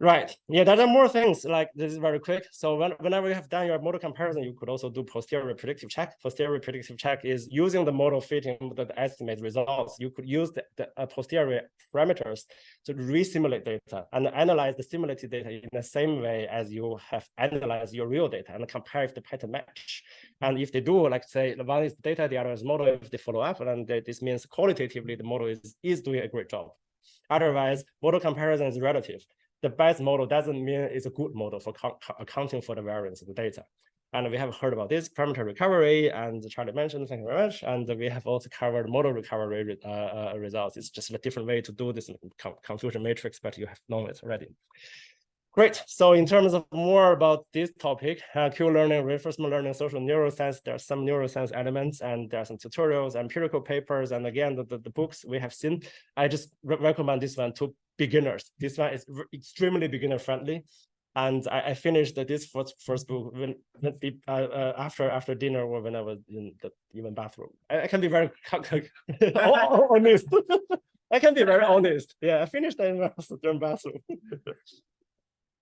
Right. Yeah, there are more things. Like, this is very quick. So whenever you have done your model comparison, you could also do posterior predictive check. Posterior predictive check is using the model fitting the estimate results. You could use the posterior parameters to re-simulate data and analyze the simulated data in the same way as you have analyzed your real data and compare if the pattern match. And if they do, like, say, the one is data, the other is model, if they follow up, then this means qualitatively the model is doing a great job. Otherwise, model comparison is relative. The best model doesn't mean it's a good model for accounting for the variance of the data. And we have heard about this parameter recovery, and Charlie mentioned, thank you very much. And we have also covered model recovery results. It's just a different way to do this confusion matrix, but you have known it already. Great. So in terms of more about this topic, Q-learning, reinforcement learning, social neuroscience, there are some neuroscience elements, and there are some tutorials, empirical papers, and again, the books we have seen. I just recommend this one to beginners. This one is extremely beginner friendly. And I finished this first book after dinner or when I was in the even bathroom. I can be very honest. I can be very honest. Yeah, I finished in the bathroom.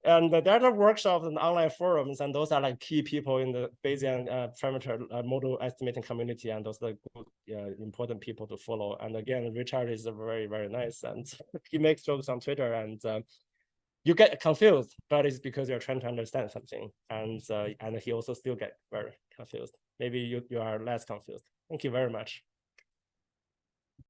And there are workshops and online forums, and those are like key people in the Bayesian parameter model estimating community, and those are important people to follow. And again, Richard is very, very nice, and he makes jokes on Twitter, and you get confused, but it's because you're trying to understand something, and he also still get very confused. Maybe you are less confused. Thank you very much.